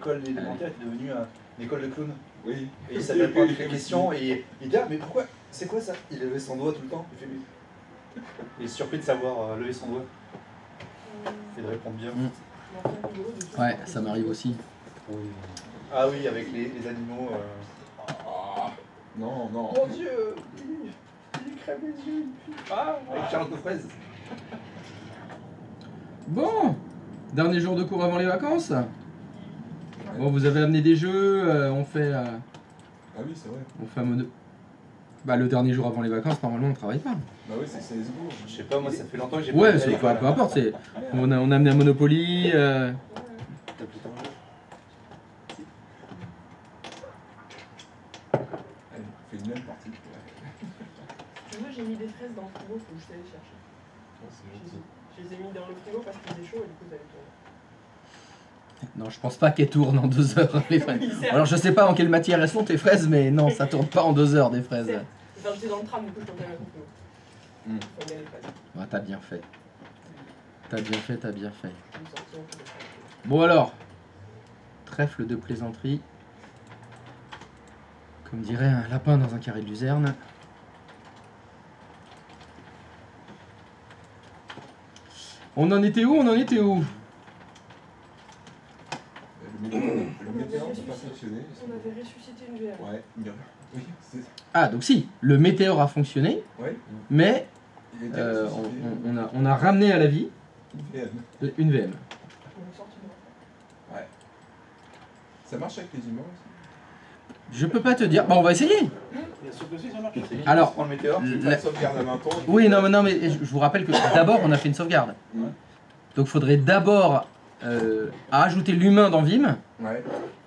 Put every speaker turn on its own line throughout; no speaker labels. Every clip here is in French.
l'école élémentaire est devenue une école de clowns.
Oui.
Et il savait pas des questions et il dit ah mais pourquoi c'est quoi ça? Il levait son doigt tout le temps. Il est surpris de savoir lever son doigt. Et de répondre bien.
Ouais, ça m'arrive aussi.
Oui. Ah oui, avec les animaux.
Non, non.
Mon Dieu, il crève les yeux. Ah, avec Charles de fraise.
Bon, dernier jour de cours avant les vacances. Bon, vous avez amené des jeux, on fait...
Ah oui, c'est vrai.
On fait un mode... Bah, le dernier jour avant les vacances, normalement, on travaille pas.
Bah oui, c'est CSGO.
Je sais pas, moi ça fait longtemps que j'ai
Ouais,
pas
c'est
été à
pas,
l'école.
peu importe, on a amené un Monopoly.
T'as plus ton jeu.
Allez, on fait une même partie.
Moi j'ai mis des fraises dans le frigo, faut que je t'aille chercher. Je les ai mis dans le frigo parce qu'il faisait chaud et du coup ça allait tourner.
Non, je pense pas qu'elles tournent en 2 heures, les fraises. Alors, je sais pas en quelle matière elles sont, tes fraises, mais non, ça tourne pas en 2 heures, des fraises.
Enfin, j'étais dans le tram, du coup je comptais mettre au frigo. Faut bien les fraises.
Ah, t'as bien fait. T'as bien fait, t'as bien fait.
Je me sortis un peu de fraises.
Bon alors, trèfle de plaisanterie. Comme dirait un lapin dans un carré de luzerne. On en était où? On en était où?
Le météore n'a pas fonctionné.
On avait ressuscité une VM.
Ouais, oui, c'est ça.
Ah, donc si, le météore a fonctionné,
Ouais.
mais
Il était ressuscité.
on a ramené à la vie
Une VM.
une VM.
On est sorti de là.
Ouais. Ça marche avec les humains aussi?
Je peux pas te dire. Bon, on va essayer.
Bien sûr que si, ça marche.
Alors,
Prends le météore.
Tu fais une sauvegarde à 20 ans.
oui, non, mais je vous rappelle que d'abord, on a fait une sauvegarde.
Ouais.
Donc, il faudrait d'abord ajouter l'humain dans Vim
Ouais,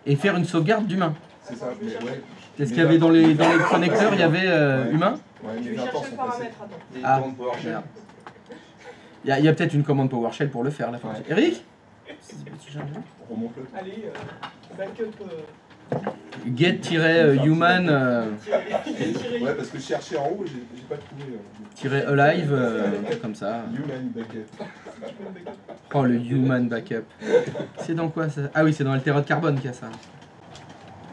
et faire une sauvegarde d'humain.
c'est ça. Mais ouais.
Qu'est-ce qu'il y avait dans les connecteurs? Il y avait
Ouais.
humain.
Ouais,
Je
mais
vais
20 ans
chercher le
sont passés.
paramètre, attends.
Des
Ah,
tournes PowerShell.
merde. Il y a peut-être une commande PowerShell pour le faire, là.
Ouais.
Eric?
Remonte-le.
Allez, backup.
Get-human
Ouais, parce que je cherchais en haut, j'ai pas trouvé.
-alive, comme ça.
Human backup.
Oh, le human backup. C'est dans quoi ça? Ah oui, c'est dans Altered Carbone qu'il y a ça.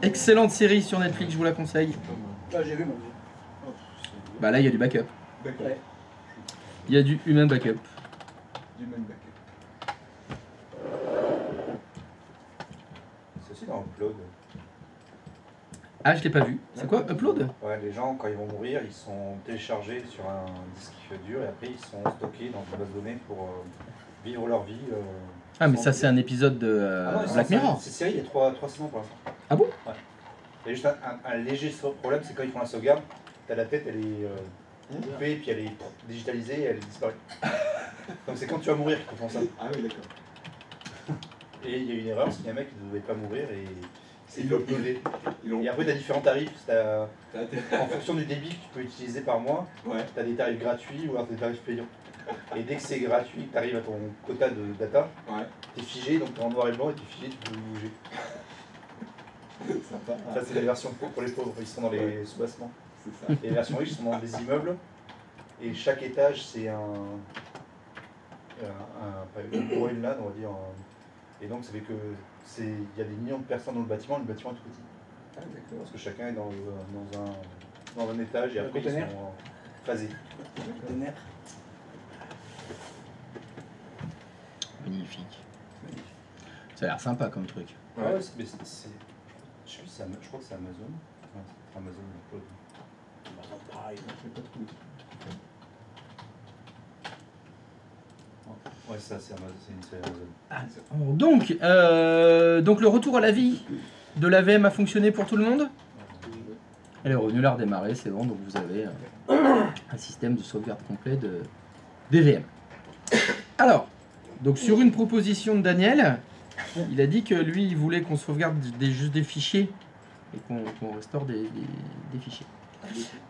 Excellente série sur Netflix, je vous la conseille.
Ah, j'ai vu, moi.
Bah là, il y a du backup.
Backup.
Ouais.
Il y a du human backup.
Human backup.
C'est aussi dans Upload.
Ah, je l'ai pas vu. C'est quoi? Upload?
Ouais, les gens, quand ils vont mourir, ils sont téléchargés sur un disque dur et après ils sont stockés dans une base de données pour vivre leur vie.
Ah, mais ça, c'est un épisode de
Ah non,
Black Mirror.
Cette série, il y a 3 saisons pour l'instant.
Ah bon?
Ouais. Il y a juste un léger problème, c'est quand ils font la sauvegarde, t'as la tête, elle est coupée, puis elle est digitalisée et elle disparaît. Donc c'est quand tu vas mourir qu'ils font ça.
Ah oui, d'accord.
Et il y a eu une erreur, parce qu'il y a un mec qui ne devait pas mourir et c'est
Ils l'ont-
uploadé.
Ils ont.
Et après, tu as différents tarifs.
T'as-
En fonction du débit que tu peux utiliser par mois,
Ouais.
tu as des tarifs gratuits ou alors des tarifs payants. Et dès que c'est gratuit, que tu arrives à ton quota de data,
Ouais.
tu es figé, donc tu es en noir et blanc et tu es figé, tu peux bouger.
Sympa.
Ça, c'est la version pour les pauvres, ils sont dans les sous-bassements.
C'est ça.
Et les versions riches sont dans des immeubles. Et chaque étage, c'est une promenade, on va dire. Et donc, ça fait que il y a des millions de personnes dans le bâtiment est tout petit.
Ah, d'accord.
Parce que chacun est dans un étage et après ils
conteneur.
sont phasés.
Tonnerre.
Magnifique. Ça a l'air sympa comme truc.
Ouais.
Ouais, mais je crois que c'est Amazon. Ouais, c'est Amazon.
Pareil.
J'ai pas trouvé.
Ouais, ça c'est Amazon, c'est une série Amazon.
Donc le retour à la vie de la VM a fonctionné pour tout le monde? Elle est revenue, elle a redémarré, c'est bon, donc vous avez un système de sauvegarde complet des VM. Alors, donc sur une proposition de Daniel, il a dit que lui, il voulait qu'on sauvegarde juste des fichiers et qu'on restaure des fichiers.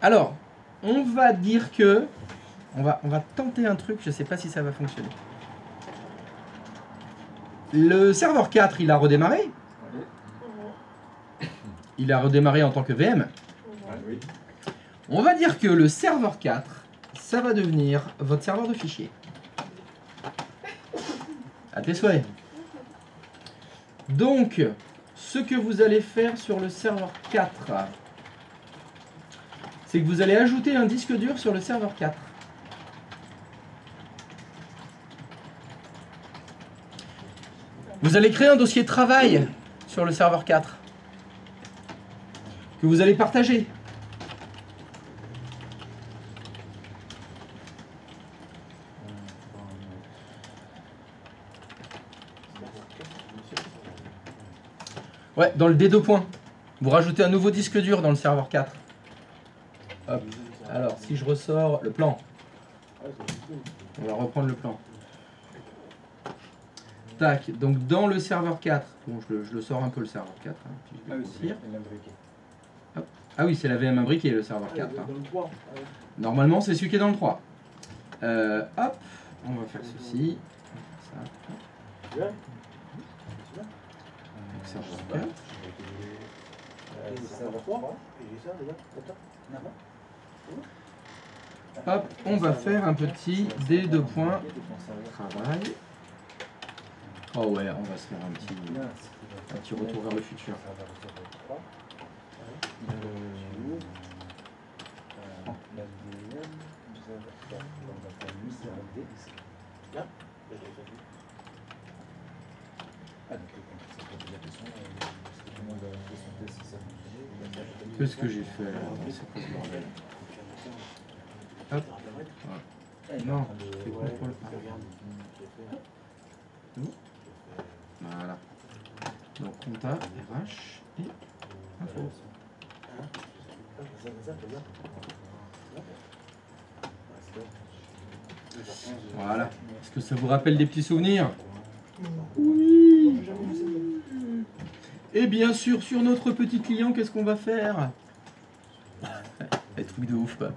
Alors, on va dire que... On va tenter un truc, je sais pas si ça va fonctionner. Le serveur 4, il a redémarré. Il a redémarré en tant que VM.
Ah oui.
On va dire que le serveur 4, ça va devenir votre serveur de fichiers. À tes souhaits. Donc, ce que vous allez faire sur le serveur 4, c'est que vous allez ajouter un disque dur sur le serveur 4. Vous allez créer un dossier travail sur le serveur 4 que vous allez partager. Ouais, dans le D2 points, vous rajoutez un nouveau disque dur dans le serveur 4. Hop. Alors, si je ressors le plan, on va reprendre le plan. Tac, donc dans le serveur 4, bon, je le sors un peu le serveur 4, hein, puis je vais grossir. Hop. Ah oui, c'est la VM imbriquée le serveur 4. Hein. Normalement, c'est celui qui est dans le 3. Hop, on va faire ceci. Ça. Donc, serveur 4. Hop, on va faire un petit D2 points travail. Oh ouais, on va se faire un petit retour vers le futur. Qu'est-ce que j'ai fait là? C'est quoi ce bordel? Hop. Ouais. Non, je fais contrôle. Voilà. Donc compta, RH et info. Voilà. Est-ce que ça vous rappelle des petits souvenirs? Oui. Et bien sûr, sur notre petit client, qu'est-ce qu'on va faire? Les trucs de ouf, quoi.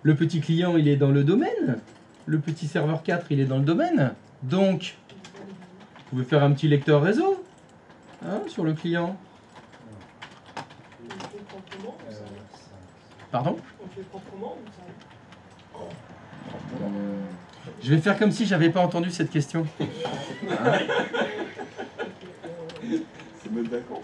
Le petit client, il est dans le domaine. Le petit serveur 4, il est dans le domaine. Donc, vous pouvez faire un petit lecteur réseau hein, sur le client. Pardon? Je vais faire comme si j'avais pas entendu cette question. Hein?
C'est mettre d'accord.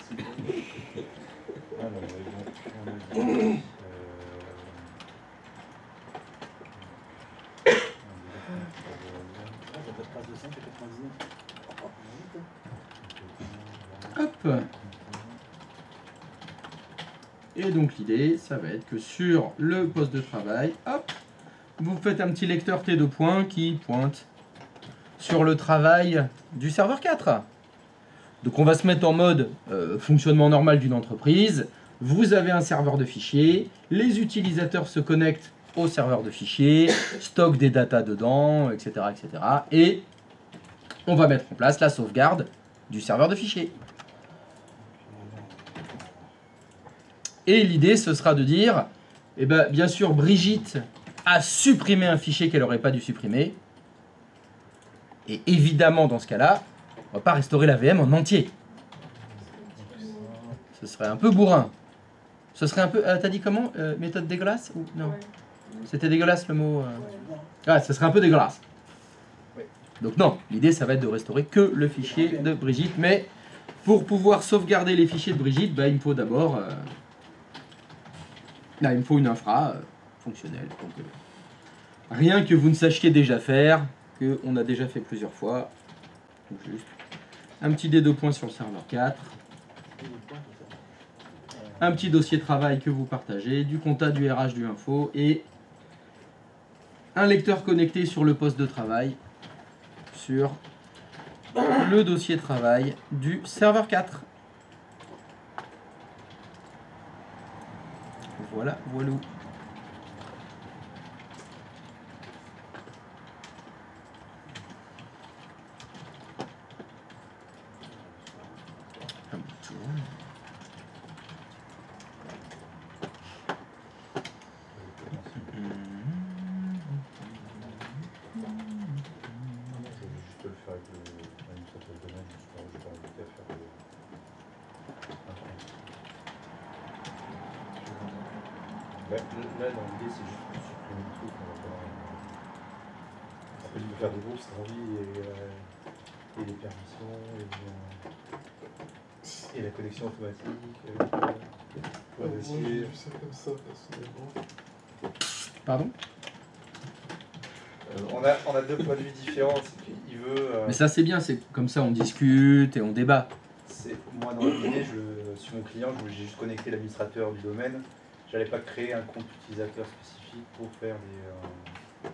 Hop. Et donc l'idée, ça va être que sur le poste de travail, hop, vous faites un petit lecteur T2 points qui pointe sur le travail du serveur 4. Donc on va se mettre en mode fonctionnement normal d'une entreprise. Vous avez un serveur de fichiers, les utilisateurs se connectent au serveur de fichiers, stockent des datas dedans, etc., etc. Et on va mettre en place la sauvegarde du serveur de fichiers. Et l'idée, ce sera de dire, eh ben, bien sûr, Brigitte a supprimé un fichier qu'elle n'aurait pas dû supprimer. Et évidemment, dans ce cas-là, on ne va pas restaurer la VM en entier. Ce serait un peu bourrin. Ce serait un peu... t'as dit comment méthode dégueulasse ou non?
Ouais.
C'était dégueulasse le mot Ah, ce serait un peu dégueulasse. Donc non, l'idée, ça va être de restaurer que le fichier de Brigitte. Mais pour pouvoir sauvegarder les fichiers de Brigitte, bah, il me faut d'abord... il me faut une infra fonctionnelle. Donc, rien que vous ne sachiez déjà faire, qu'on a déjà fait plusieurs fois. Donc juste un petit D2 points sur le serveur 4. Un petit dossier de travail que vous partagez, du compta, du RH, du info et un lecteur connecté sur le poste de travail sur le dossier de travail du serveur 4. Voilà, voilà. Un petit tour.
Je peux le faire avec l'administrateur de domaine, je peux rajouter à faire là, dans l'idée, c'est juste de supprimer le truc. Après, je peux faire des groupes, c'est envie et les permissions. Et Et la connexion automatique.
Ouais, moi, j'ai vu ça comme ça, personnellement.
Pardon?
On a deux points de vue différents. Il veut.
Mais ça c'est bien, c'est comme ça on discute et on débat.
Moi, dans l'idée, sur mon client, j'ai juste connecté l'administrateur du domaine. J'allais pas créer un compte utilisateur spécifique pour faire des.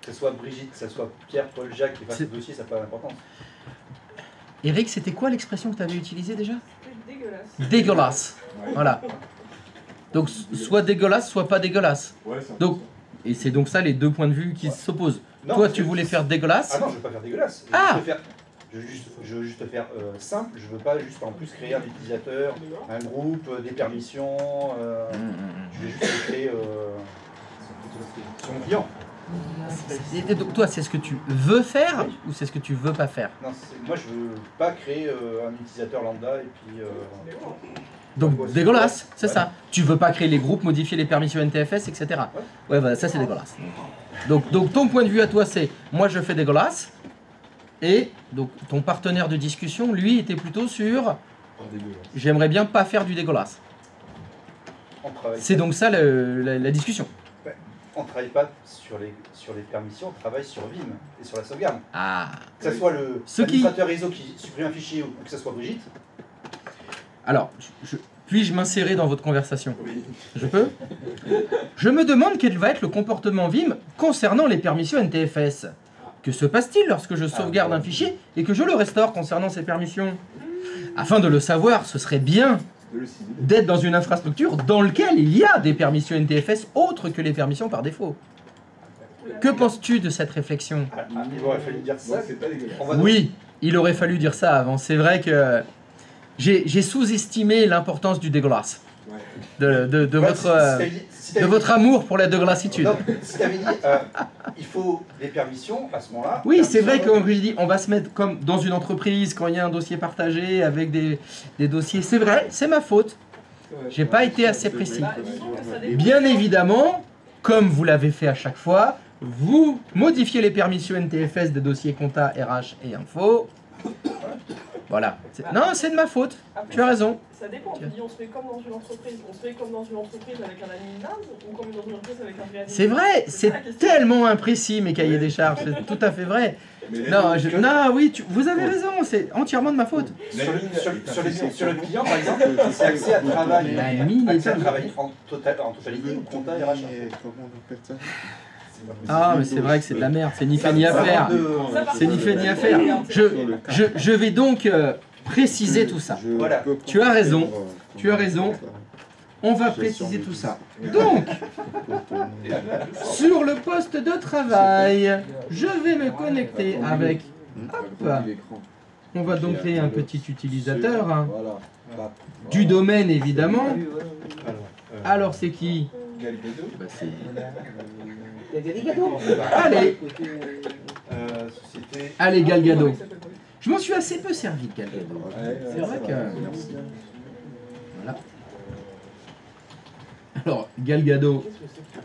Que ce soit Brigitte, que ce soit Pierre, Paul, Jacques qui fasse le dossier, ça n'a pas d'importance.
Eric, c'était quoi l'expression que tu avais utilisée déjà?
C'est dégueulasse.
Dégueulasse.
Ouais.
Voilà. Donc soit dégueulasse, soit pas dégueulasse.
Ouais, c'est un
Donc,
peu
et c'est donc ça les deux points de vue qui s'opposent.
Non,
Toi,
parce
tu
que-
voulais faire dégueulasse.
Ah non, je veux pas faire dégueulasse.
Ah
Je veux juste faire simple. Je veux pas juste en plus créer un utilisateur, un groupe, des permissions. Je vais juste créer sur mon client.
Et donc toi, c'est ce que tu veux faire ou c'est ce que tu veux pas faire?
Non, moi je veux pas créer un utilisateur lambda et puis.
Donc
Ouais,
dégueulasse, c'est
ouais.
ça. Tu veux pas créer les groupes, modifier les permissions NTFS, etc. Ouais, voilà, ça c'est dégueulasse. Donc ton point de vue à toi, c'est moi je fais dégueulasse. Et donc ton partenaire de discussion, lui, était plutôt sur
pas dégueulasse.
j'aimerais bien pas faire du dégueulasse.
On travaille.
C'est donc ça la discussion.
On travaille pas sur les permissions, on travaille sur Vim et sur la sauvegarde.
Ah.
Que ce soit le
Ce qui-
l'administrateur réseau qui supprime un fichier ou que ce soit Brigitte.
Alors, puis-je m'insérer dans votre conversation?
Oui.
Je peux? Je me demande quel va être le comportement Vim concernant les permissions NTFS. Que se passe-t-il lorsque je sauvegarde un fichier et que je le restaure concernant ces permissions? Afin de le savoir, ce serait bien
De le signer.
d'être dans une infrastructure dans laquelle il y a des permissions NTFS autres que les permissions par défaut. Que penses-tu de cette réflexion?
Il aurait fallu dire
Ça,
ça.
c'est pas dégueulasse.
On va donc-
Oui, il aurait fallu dire ça avant. C'est vrai que j'ai sous-estimé l'importance du dégueulasse.
Ouais.
De
Ouais,
votre...
si
de
t'avais
votre amour pour la dégueulassitude.
Non, si t'avais dit, il faut des permissions à ce moment-là.
Oui, c'est vrai que
permissions-
comme je dis, on va se mettre comme dans une entreprise quand il y a un dossier partagé avec des dossiers. C'est vrai, c'est ma faute. J'ai pas été assez précis.
Bah, disons que ça dépend.
Bien évidemment, comme vous l'avez fait à chaque fois, vous modifiez les permissions NTFS des dossiers compta, RH et info. Voilà. Non, c'est de ma faute.
Après,
Tu as raison.
Ça dépend, tu dis on se fait comme dans une entreprise. On se fait comme dans une entreprise avec un admin NAS ou comme dans une entreprise avec un vrai admin.
C'est vrai,
C'est ça la
c'est
question.
tellement imprécis mes cahiers des charges, c'est tout à fait vrai. Non, non, oui, vous avez raison, c'est entièrement de ma faute.
Sur le client, par exemple, c'est accès à travail.
La mine est
Accès à
dingue.
travail en totalité ou compta RH.
Comment on appelle ça?
Ah, mais c'est vrai que c'est de la merde, c'est ni fait ni à faire.
Ça, par
C'est ni
contre,
fait ni à faire. Je vais donc préciser tout ça.
Voilà.
Tu as raison, tu as raison. On va préciser tout ça. Donc, sur le poste de travail, je vais me connecter avec... Hop. On va donc créer un petit utilisateur hein,
Voilà.
du domaine évidemment.
Alors,
Alors c'est qui?
Galgado.
Bah, c'est-
Il y a des gâteaux.
Allez,
société.
allez Galgado.
il s'appelle pas.
Je m'en suis assez peu servi de Galgado. C'est vrai que... Voilà. Alors, Galgado,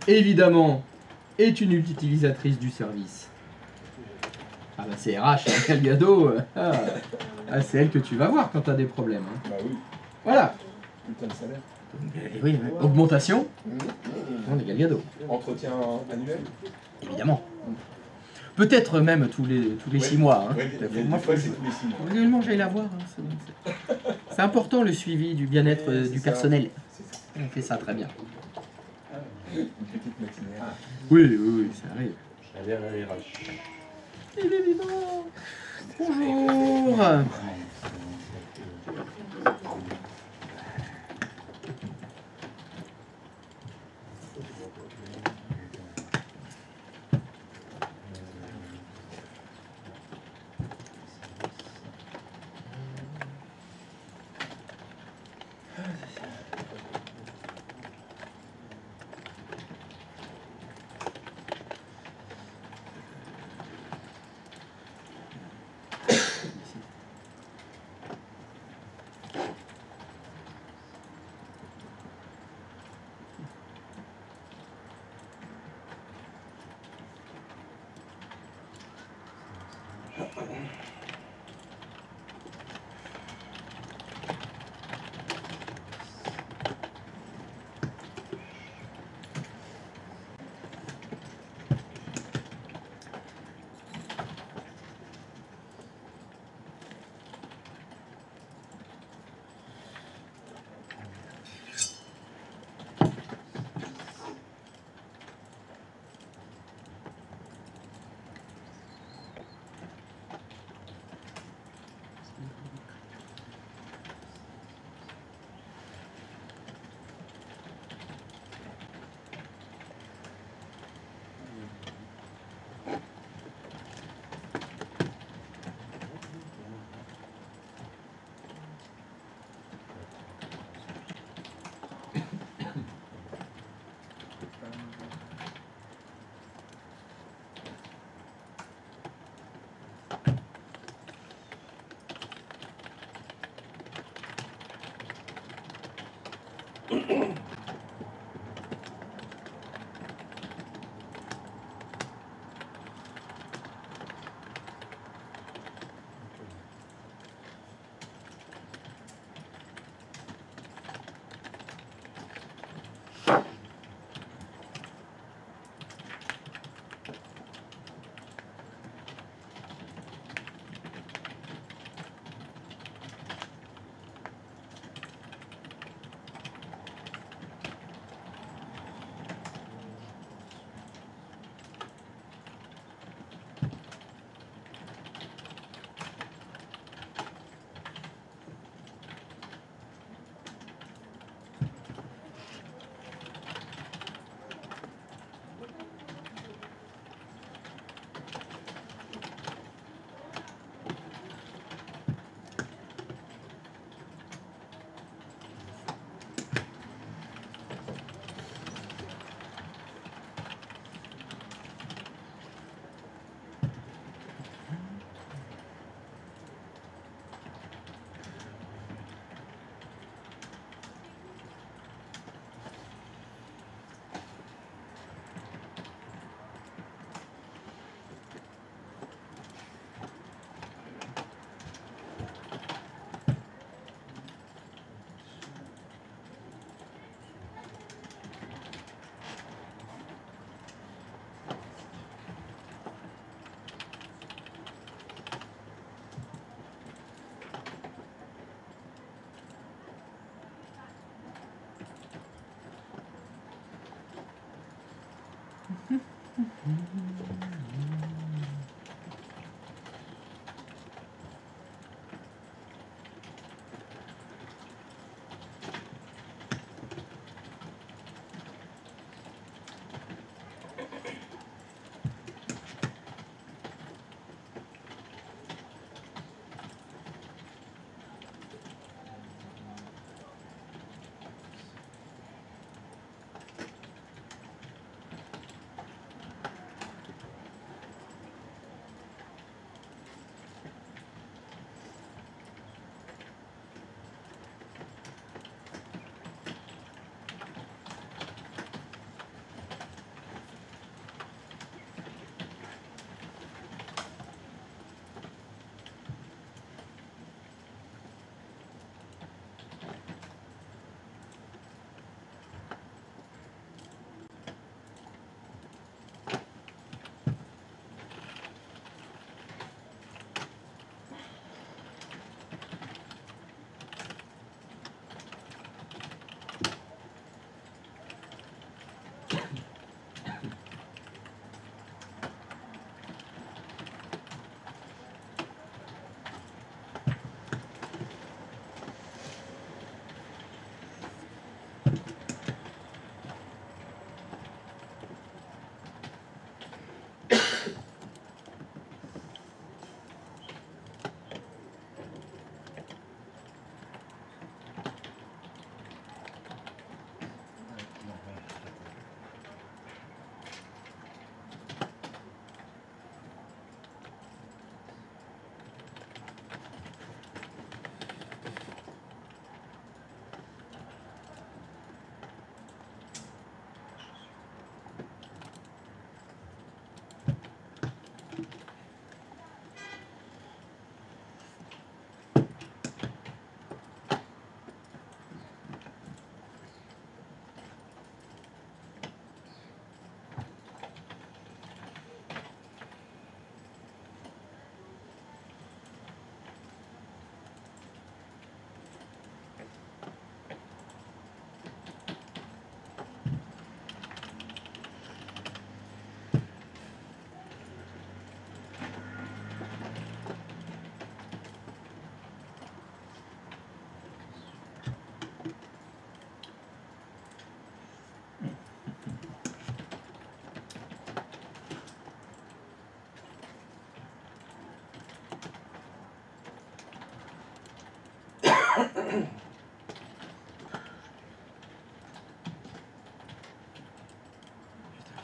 évidemment, est une utilisatrice du service. Ah bah c'est RH, hein, Galgado, c'est elle que tu vas voir quand tu as des problèmes. hein.
Bah oui,
Voilà.
putain de salaire.
Oui, augmentation, on est Galgado,
Entretien annuel.
évidemment. Peut-être même tous les 6 mois. hein.
Oui, il y a des
Moi,
fois,
faut-
c'est tous les 6 mois.
Réellement, j'aille la voir. hein, c'est important le suivi du bien-être
Oui,
du
c'est ça.
personnel.
C'est ça.
On fait ça très bien.
Une petite matinée.
Oui, ça arrive.
J'allais à la RH.
Il est vivant. Bonjour.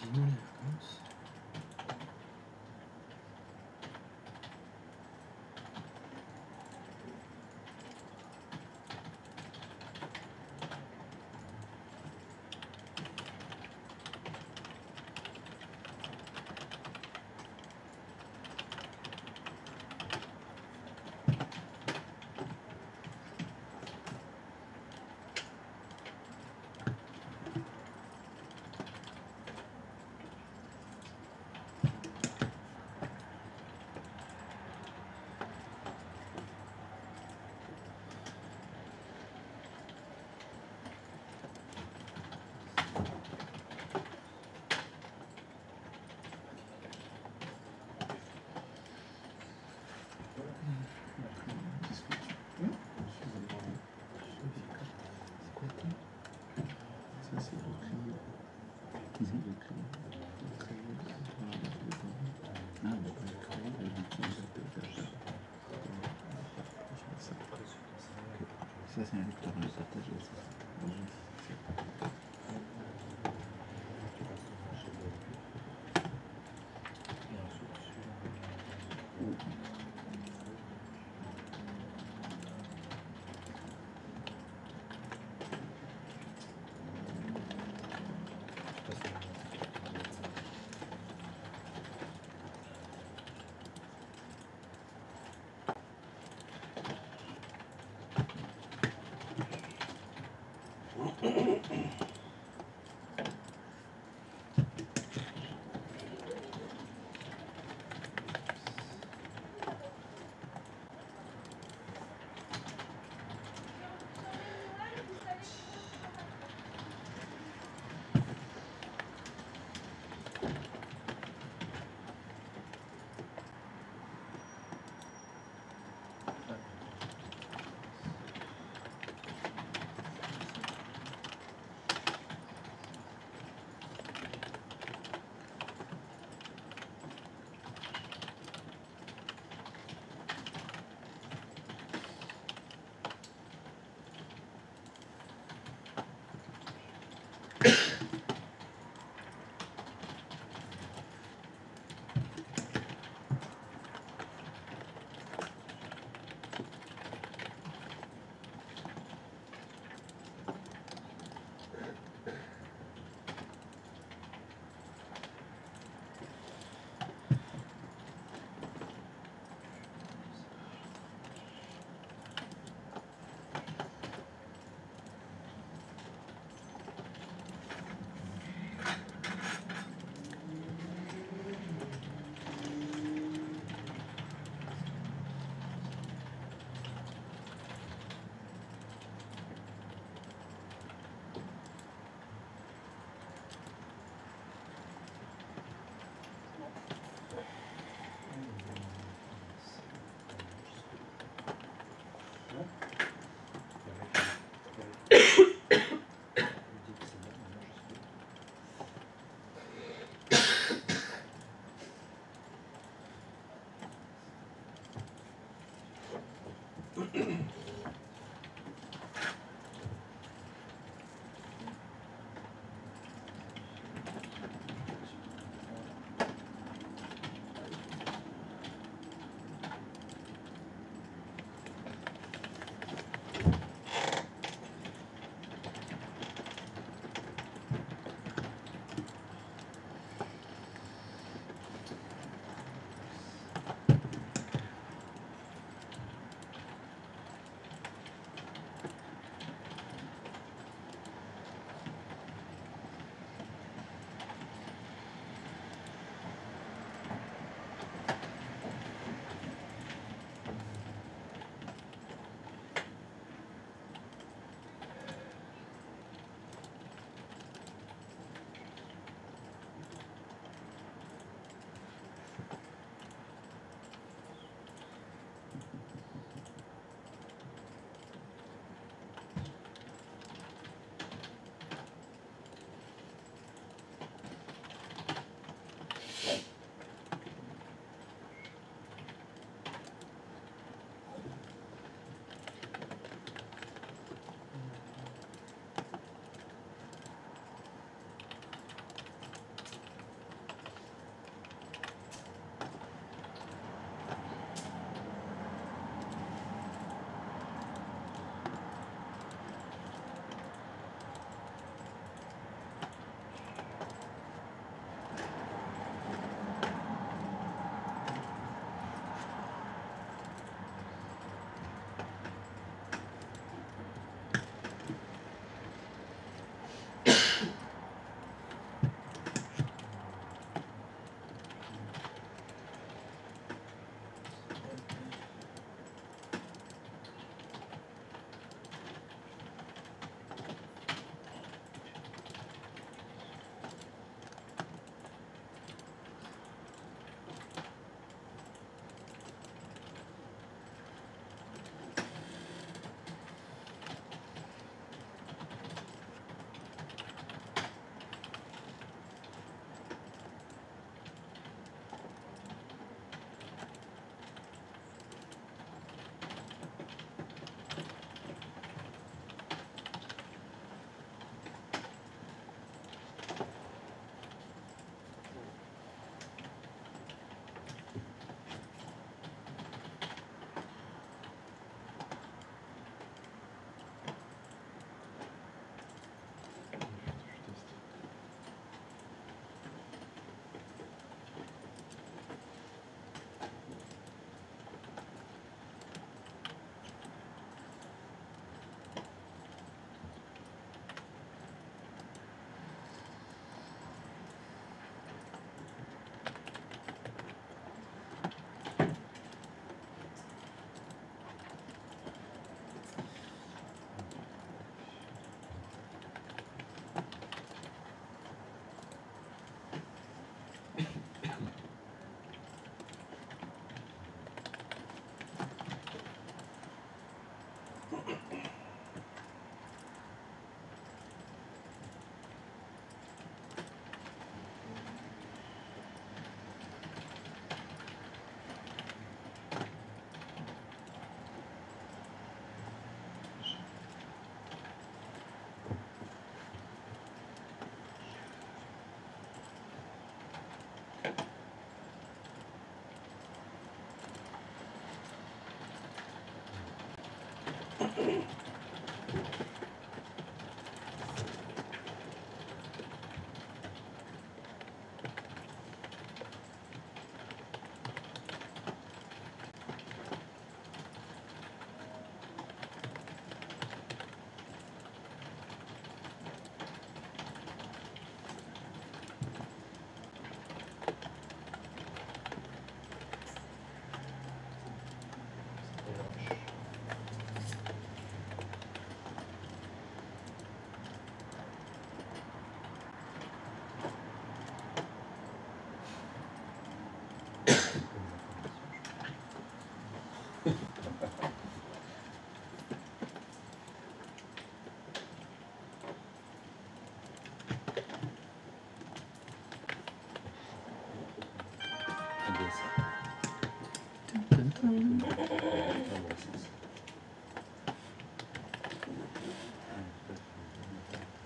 Vivement les vacances.
Ça, c'est un lecteur de partagé, ça.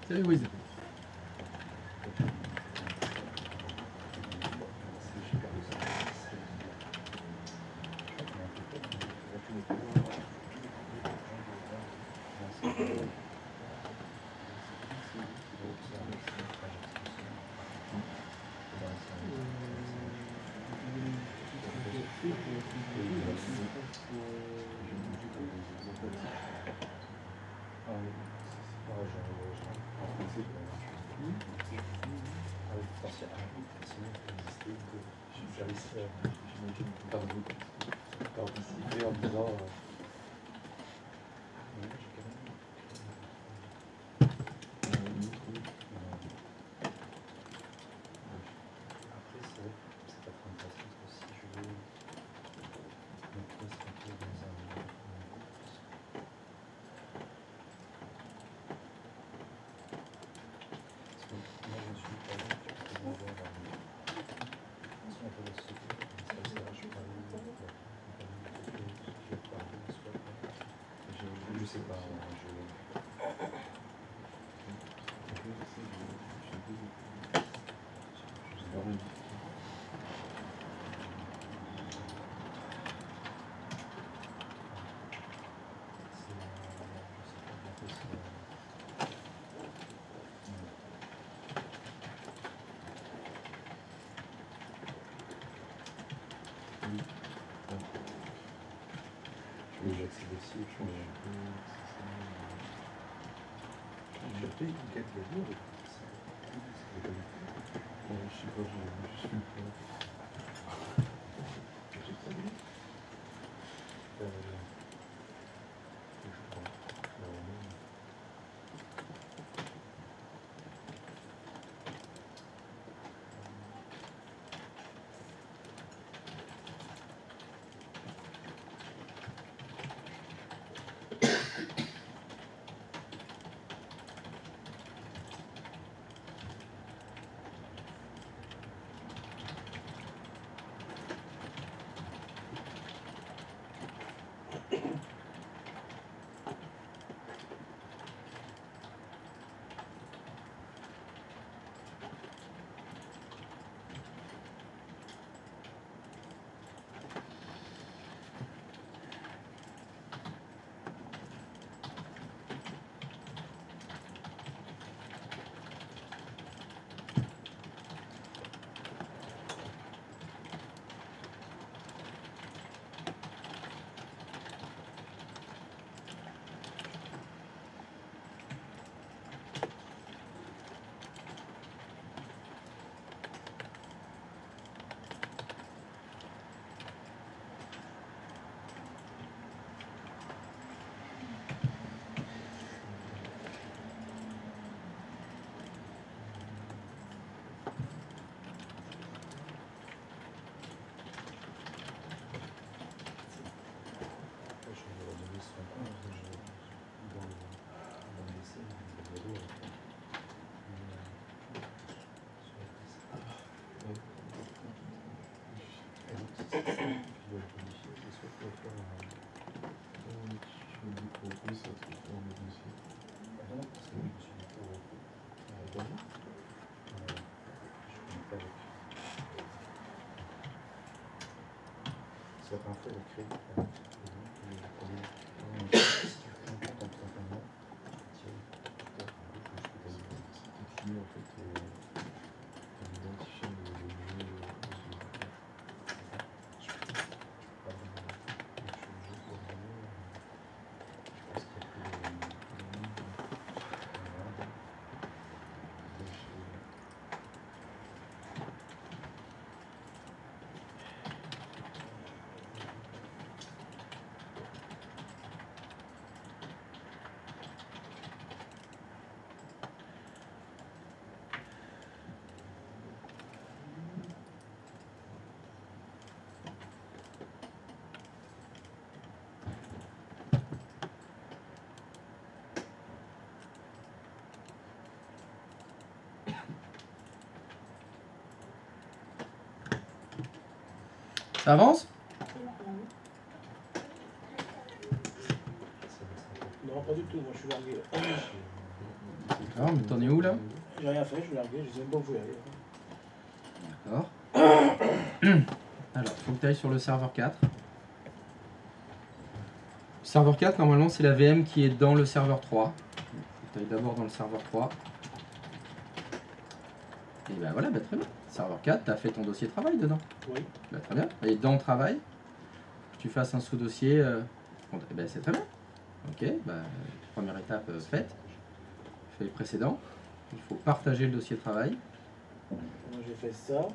Salut Wiz.
Participer en disant après c'est pas trop intéressant parce que si je veux mettre ça dans un parce que moi je me suis dit par exemple que je peux avoir si on peut la société ça je parle je sais pas je vais accéder aussi je paye une quête de jour je sais pas je suis c'est la première fois qu'elle a créé
Ça avance?
Non, pas du tout, moi je suis largué.
Alors, mais t'en es où là?
J'ai rien fait, je vais larguer, je sais même pas où vous aller.
D'accord. Alors, faut que tu ailles sur le serveur 4. Serveur 4, normalement, c'est la VM qui est dans le serveur 3. Faut que tu ailles d'abord dans le serveur 3. Et ben voilà, bah, très bien. Serveur 4, tu as fait ton dossier travail dedans.
Oui.
Bah, très bien. Et dans travail, que tu fasses un sous-dossier. Eh ben, c'est très bien. Ok, bah, première étape faite. Fais le précédent. Il faut partager le dossier travail.
Moi j'ai fait ça.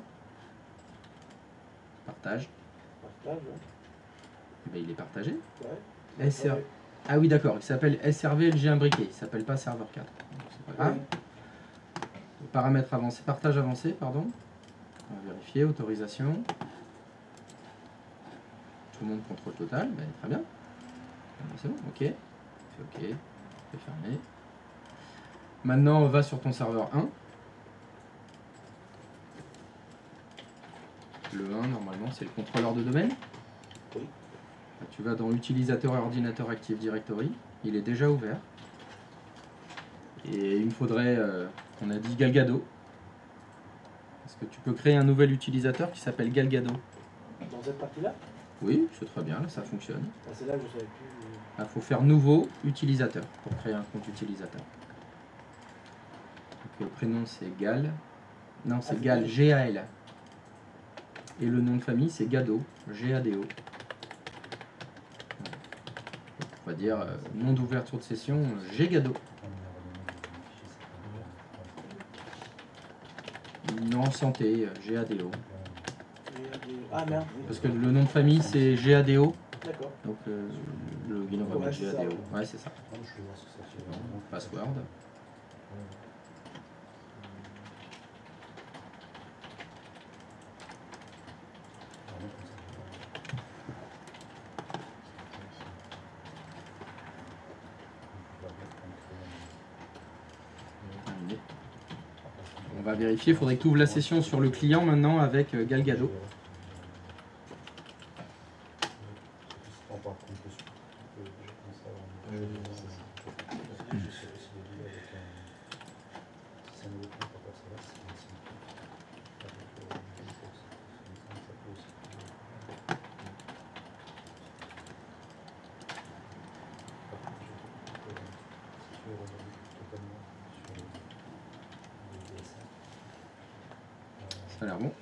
Partage.
Partage,
Eh ben, il est partagé.
ouais.
SR... Ah oui, d'accord. Il s'appelle SRV LG imbriqué. Il s'appelle pas serveur 4. Donc, c'est pas grave. Paramètres avancés. Partage avancé, pardon. On va vérifier. Autorisation. Tout le monde contrôle total. Ben, très bien. C'est bon. Ok. C'est ok. C'est fermé. Maintenant, on va sur ton serveur 1. Le 1, normalement, c'est le contrôleur de domaine.
Oui.
Tu vas dans utilisateur et ordinateur Active Directory. Il est déjà ouvert. Et il me faudrait, on a dit Galgado. Est-ce que tu peux créer un nouvel utilisateur qui s'appelle Galgado?
Dans cette partie-là?
Oui, c'est très bien, là ça fonctionne.
Ah, c'est là que je savais plus.
Il faut faire nouveau utilisateur pour créer un compte utilisateur. Donc, le prénom c'est Gal. Non, c'est Gal, G-A-L. Et le nom de famille c'est Gado, G-A-D-O. On va dire nom d'ouverture de session, G-Gado. Non, santé, G-A-D-O.
Ah merde.
Parce que le nom de famille c'est G-A-D-O.
D'accord.
Donc le login on va
Ouais,
mettre
c'est ça,
G-A-D-O.
ouais.
Ouais, c'est ça. Donc, password. Terminé. On va vérifier, il faudrait que tu ouvres la session sur le client maintenant avec Galgado. Ça a l'air bon.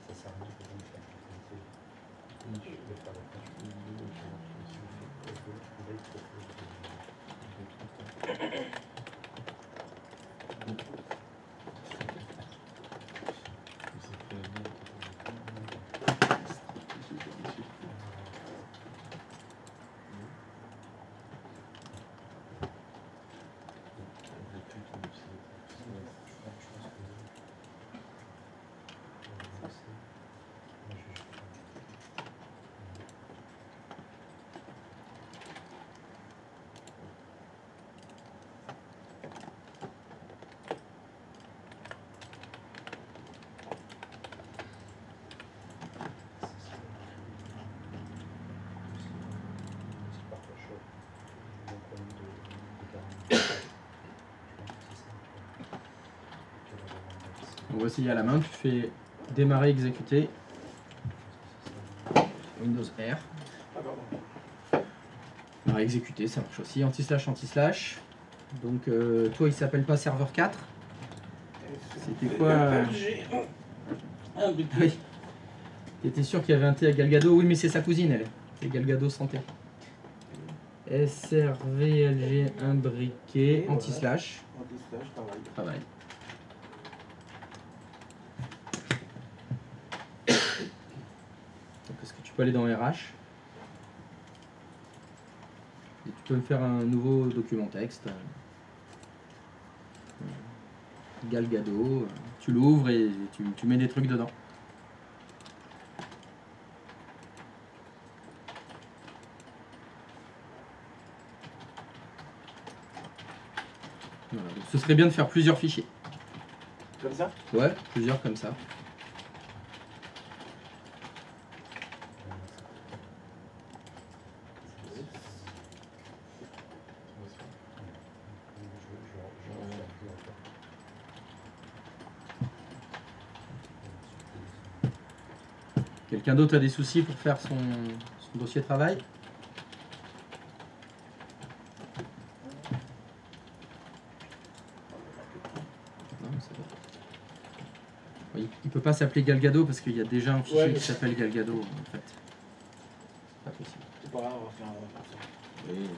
On va essayer à la main, tu fais démarrer, exécuter. Windows R.
Ah, pardon.
Démarrer, exécuter, ça marche aussi. Anti-slash, anti-slash. Donc toi il s'appelle pas serveur 4. C'était quoi Oui. T'étais sûr qu'il y avait un T à Galgado? Oui mais c'est sa cousine elle. C'est Galgado Santé. SRVLG imbriqué, anti-slash.
Anti-slash, travail.
Travail. Donc est-ce que tu peux aller dans RH? Et tu peux me faire un nouveau document texte. Galgado, tu l'ouvres et tu mets des trucs dedans. Voilà, donc ce serait bien de faire plusieurs fichiers.
Comme ça?
Ouais, plusieurs comme ça. Quelqu'un d'autre a des soucis pour faire son dossier de travail? Non, c'est bon. Oui, il peut pas s'appeler Galgado parce qu'il y a déjà un fichier
Ouais,
qui s'appelle Galgado en fait. Pas possible.
C'est pas grave, on va faire ça.
Oui.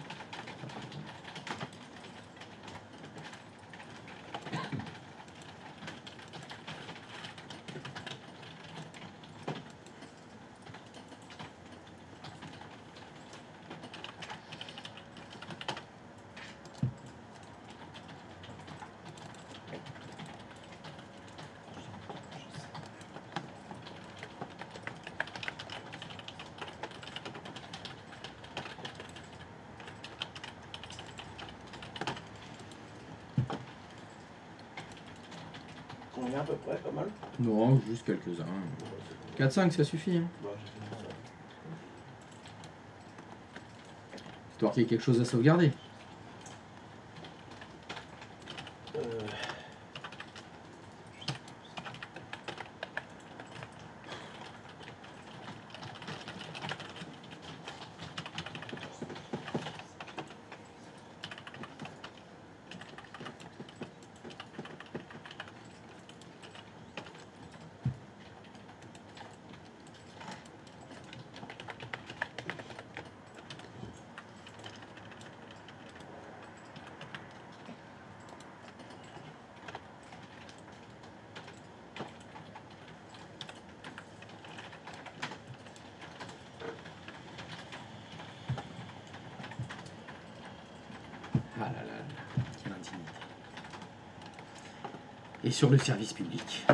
Combien à peu près, pas mal.
Non, juste quelques-uns. 4-5, ça suffit. Hein.
Bah, j'ai fait ça.
Histoire qu'il y ait quelque chose à sauvegarder. Ah là là, quelle intimité. Et sur le service public.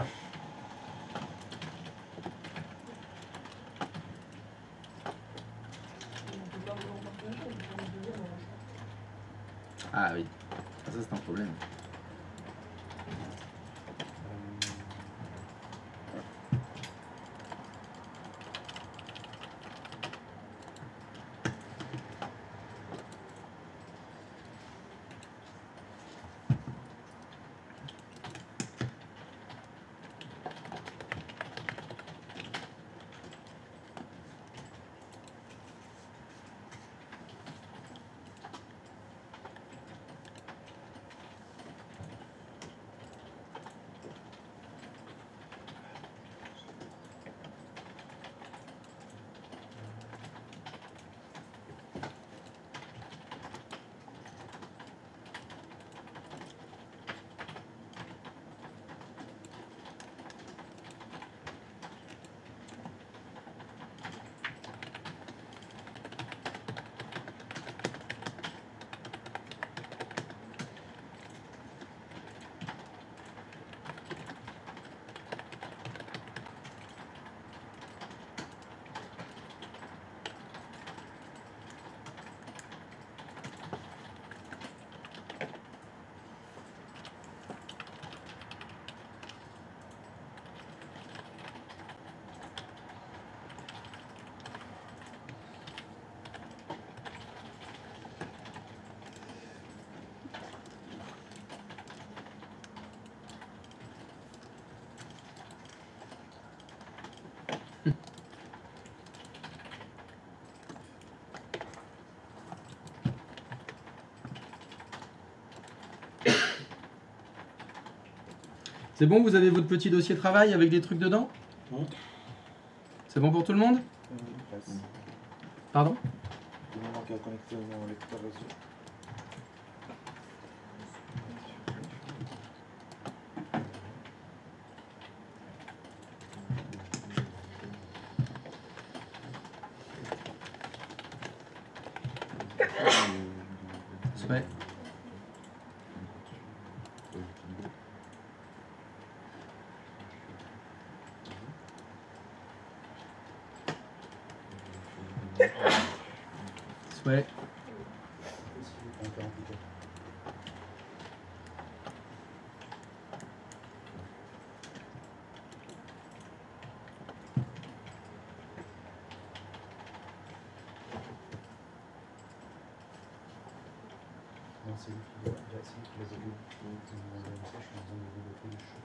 Ah oui, ça c'est un problème. C'est bon, vous avez votre petit dossier de travail avec des trucs dedans? C'est bon pour tout le monde? Pardon?
Il me manque à connecter mon lecteur réseau.
Ouais. Souhait.
Non, c'est lui qui les a vus. Il m'a envoyé un message, je suis en train de développer le show.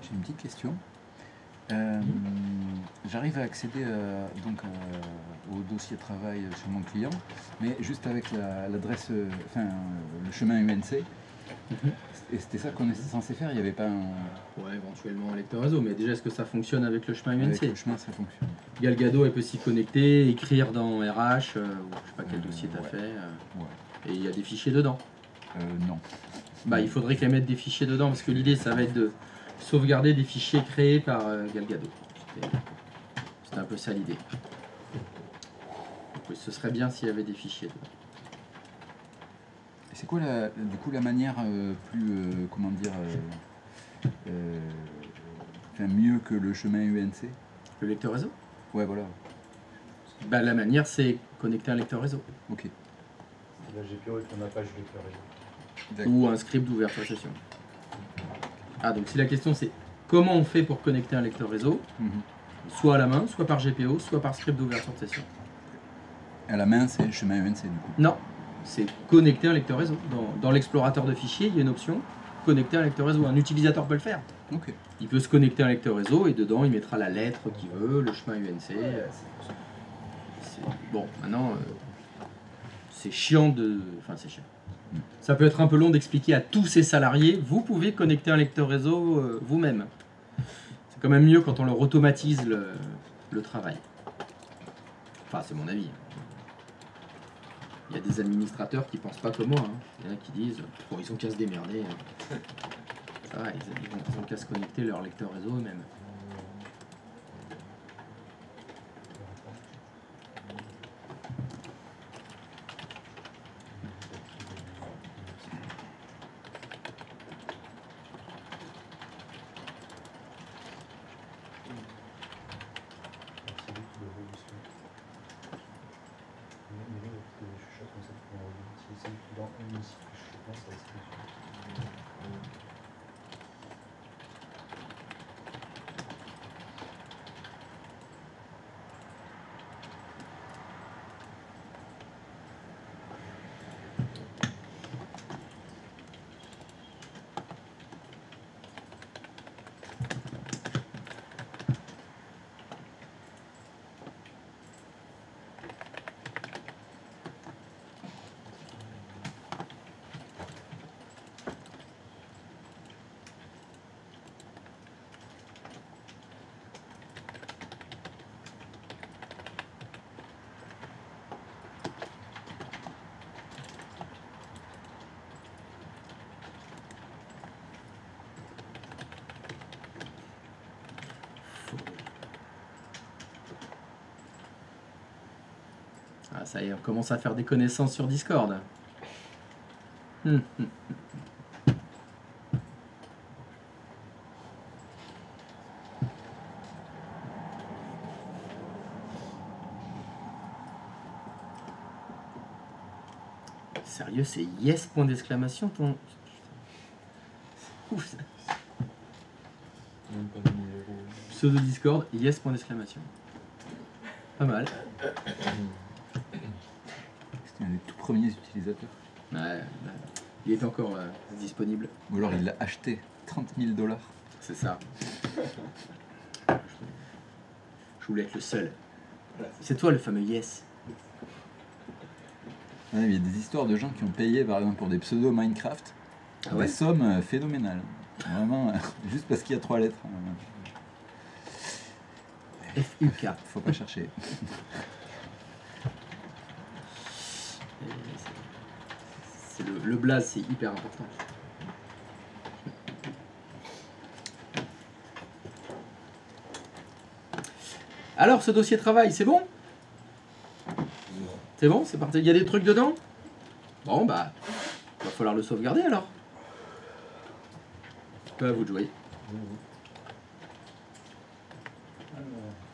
J'ai une petite question. J'arrive à accéder au dossier travail chez mon client, mais juste avec l'adresse, le chemin UNC. Et c'était ça qu'on était censé faire, il n'y avait pas un...
Ouais, éventuellement un lecteur réseau, mais déjà est-ce que ça fonctionne avec le chemin UNC?
Avec le chemin, ça fonctionne.
Galgado, elle peut s'y connecter, écrire dans RH, ou je sais pas quel dossier tu as fait, et il y a des fichiers dedans.
Non.
Bah, il faudrait qu'elle mette des fichiers dedans, parce que l'idée, ça va être de sauvegarder des fichiers créés par Galgado. C'était un peu ça l'idée. Donc, ce serait bien s'il y avait des fichiers dedans.
Et c'est quoi du coup la manière plus, comment dire, mieux que le chemin UNC?
Le lecteur réseau?
Ouais, voilà.
Bah, la manière, c'est connecter un lecteur réseau.
Ok.
La GPO est n'a pas le lecteur réseau.
Ou un script d'ouverture de session. Ah, donc si la question c'est comment on fait pour connecter un lecteur réseau, soit à la main, soit par GPO, soit par script d'ouverture de session.
À la main, c'est chemin UNC du coup.
Non, c'est connecter un lecteur réseau. Dans l'explorateur de fichiers, il y a une option connecter un lecteur réseau. Un utilisateur peut le faire.
Ok.
Il peut se connecter à un lecteur réseau et dedans il mettra la lettre qu'il veut, le chemin UNC. Bon, maintenant, c'est chiant de. Enfin, c'est chiant. Ça peut être un peu long d'expliquer à tous ces salariés, vous pouvez connecter un lecteur réseau vous-même. C'est quand même mieux quand on leur automatise le travail. Enfin, c'est mon avis. Il y a des administrateurs qui pensent pas comme moi. Il y en a qui disent, bon, ils ont qu'à se démerder. Ça va, ils ont qu'à se connecter leur lecteur réseau eux-mêmes. Ah, ça y est, on commence à faire des connaissances sur Discord. Sérieux, c'est yes point d'exclamation ton... Ouf ça.
Même pas de numéro.
Pseudo Discord, yes point d'exclamation. Pas mal.
C'était un des tout premiers utilisateurs.
Ouais, il est encore disponible.
Ou alors il l'a acheté 30 000 $.
C'est ça. Je voulais être le seul. C'est toi le fameux yes.
Ouais, il y a des histoires de gens qui ont payé par exemple pour des pseudos Minecraft des sommes phénoménales. Vraiment, juste parce qu'il y a 3 lettres.
FUK.
Faut pas chercher.
Le blaze, c'est hyper important. Alors, ce dossier travail, c'est bon? C'est bon? C'est parti? Il y a des trucs dedans? Bon, bah, va falloir le sauvegarder alors. À vous de jouer.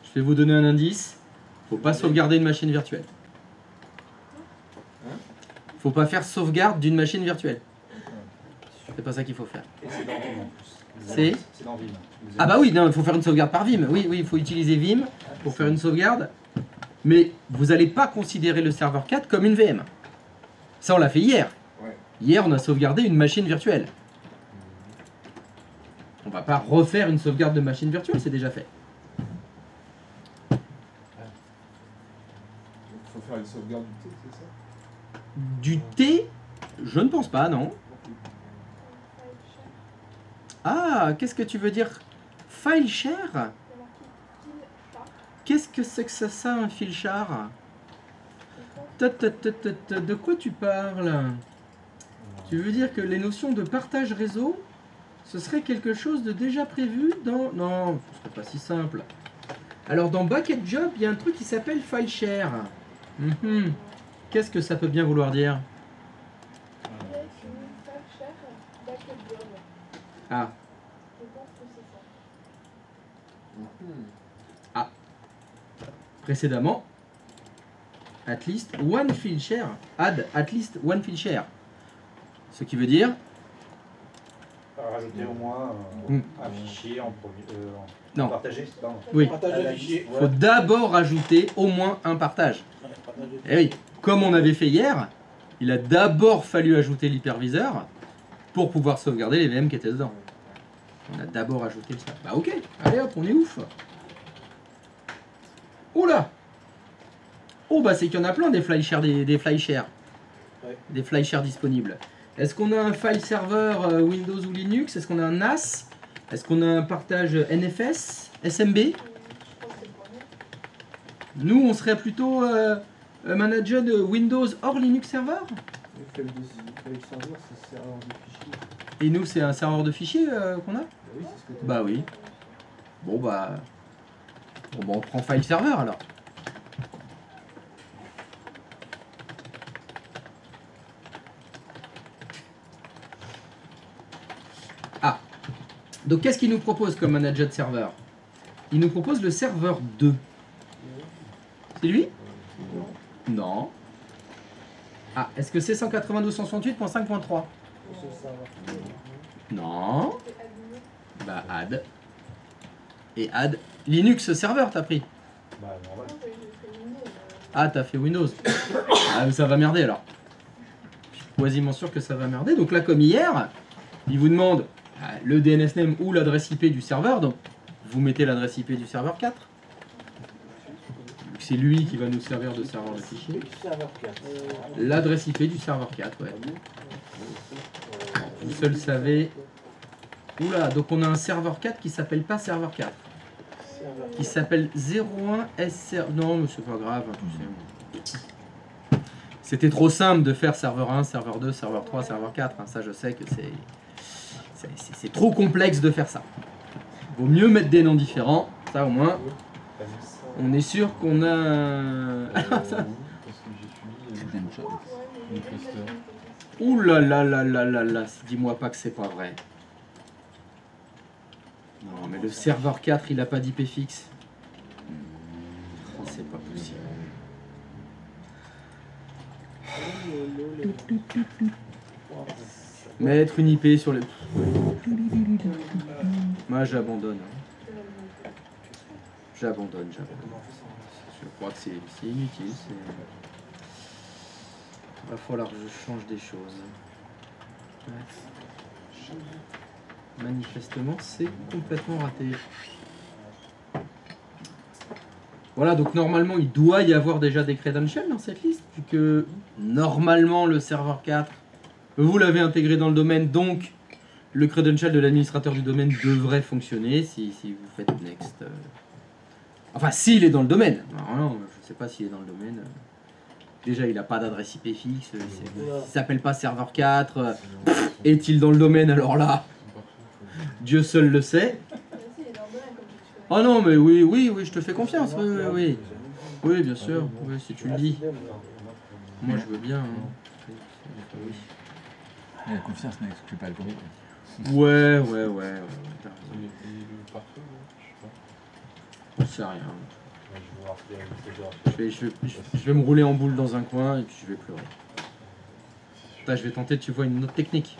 Je vais vous donner un indice. Faut pas sauvegarder une machine virtuelle. Faut pas faire sauvegarde d'une machine virtuelle. C'est pas ça qu'il faut faire.
Et c'est dans Vim en plus.
C'est
C'est dans Vim.
Ah bah oui, non, il faut faire une sauvegarde par Vim. Oui, il faut utiliser Vim pour faire une sauvegarde. Mais vous n'allez pas considérer le serveur 4 comme une VM. Ça, on l'a fait hier.
Ouais.
Hier, on a sauvegardé une machine virtuelle. On va pas refaire une sauvegarde de machine virtuelle, c'est déjà fait.
Il faut faire une sauvegarde du T, c'est ça?
Du T, je ne pense pas, non. Ah, qu'est-ce que tu veux dire? File share? Qu'est-ce que c'est que ça, un file share? De quoi tu parles? Tu veux dire que les notions de partage réseau, ce serait quelque chose de déjà prévu dans... Non, ce serait pas si simple. Alors dans Bucket Job, il y a un truc qui s'appelle file share. Qu'est-ce que ça peut bien vouloir dire? Ah. Ah. Précédemment, at least one file share. Add at least one file share. Ce qui veut dire...
Rajouter au moins un fichier en
non.
Partagé, pardon.
Oui.
Partage de fichiers.
Il faut d'abord rajouter au moins un partage. Et oui, comme on avait fait hier, il a d'abord fallu ajouter l'hyperviseur pour pouvoir sauvegarder les VM qui étaient dedans. On a d'abord ajouté ça. Bah ok, allez hop, on est ouf. Oula. Oh bah c'est qu'il y en a plein des fly share, des fly share.
Ouais.
Des fly share disponibles. Est-ce qu'on a un file serveur Windows ou Linux? Est-ce qu'on a un NAS? Est-ce qu'on a un partage NFS? SMB? Nous, on serait plutôt manager de Windows hors Linux Server?
Le serveur, c'est serveur de fichiers.
Et nous, c'est un serveur de fichiers qu'on a?
Oui, c'est ce que tu
Bah oui. Bon bah on prend file serveur alors. Ah. Donc qu'est-ce qu'il nous propose comme manager de serveur? Il nous propose le serveur 2. C'est lui? Non. Ah, est-ce que c'est 192.168.5.3? Non. Bah add. Et add Linux serveur t'as pris.
Bah, normal.
Ah t'as fait Windows. Ah ça va merder alors. Je suis quasiment sûr que ça va merder. Donc là comme hier, il vous demande le DNS name ou l'adresse IP du serveur. Donc vous mettez l'adresse IP du serveur 4. C'est lui qui va nous servir de serveur de fichier.
serveur 4.
L'adresse IP du serveur 4, ouais. Vous seul savez. Oula, donc on a un serveur 4 qui s'appelle pas serveur 4. Qui s'appelle 01 SR. Non, mais c'est pas grave, hein, tu sais. C'était trop simple de faire serveur 1, serveur 2, serveur 3, serveur 4. Hein. Ça, je sais que c'est trop complexe de faire ça. Vaut mieux mettre des noms différents. Ça, au moins, on est sûr qu'on a. Ouh là là là là là là, dis-moi pas que c'est pas vrai. Non, mais le serveur 4, il a pas d'IP fixe. Oh, c'est pas possible. Mettre une IP sur les... Moi, j'abandonne. J'abandonne. Je crois que c'est inutile. Il va falloir que je change des choses. Ouais. Manifestement, c'est complètement raté. Voilà, donc normalement, il doit y avoir déjà des credentials dans cette liste, puisque normalement, le serveur 4, vous l'avez intégré dans le domaine, donc le credential de l'administrateur du domaine devrait fonctionner si vous faites next. Enfin, s'il est dans le domaine. Alors, non, je ne sais pas s'il est dans le domaine. Déjà, il n'a pas d'adresse IP fixe, il ne s'appelle pas serveur 4. Est-il dans le domaine? Alors là, Dieu seul le sait. Oh non, mais oui, je te fais confiance. Oui, bien sûr. Oui, si tu le dis. Moi, je veux bien. Hein. Oui.
La confiance n'exclut pas le groupe.
Ouais. T'as raison.
le pare-feu, je sais pas.
On sait rien. Je vais me rouler en boule dans un coin et puis je vais pleurer. Là, je vais tenter, tu vois, une autre technique.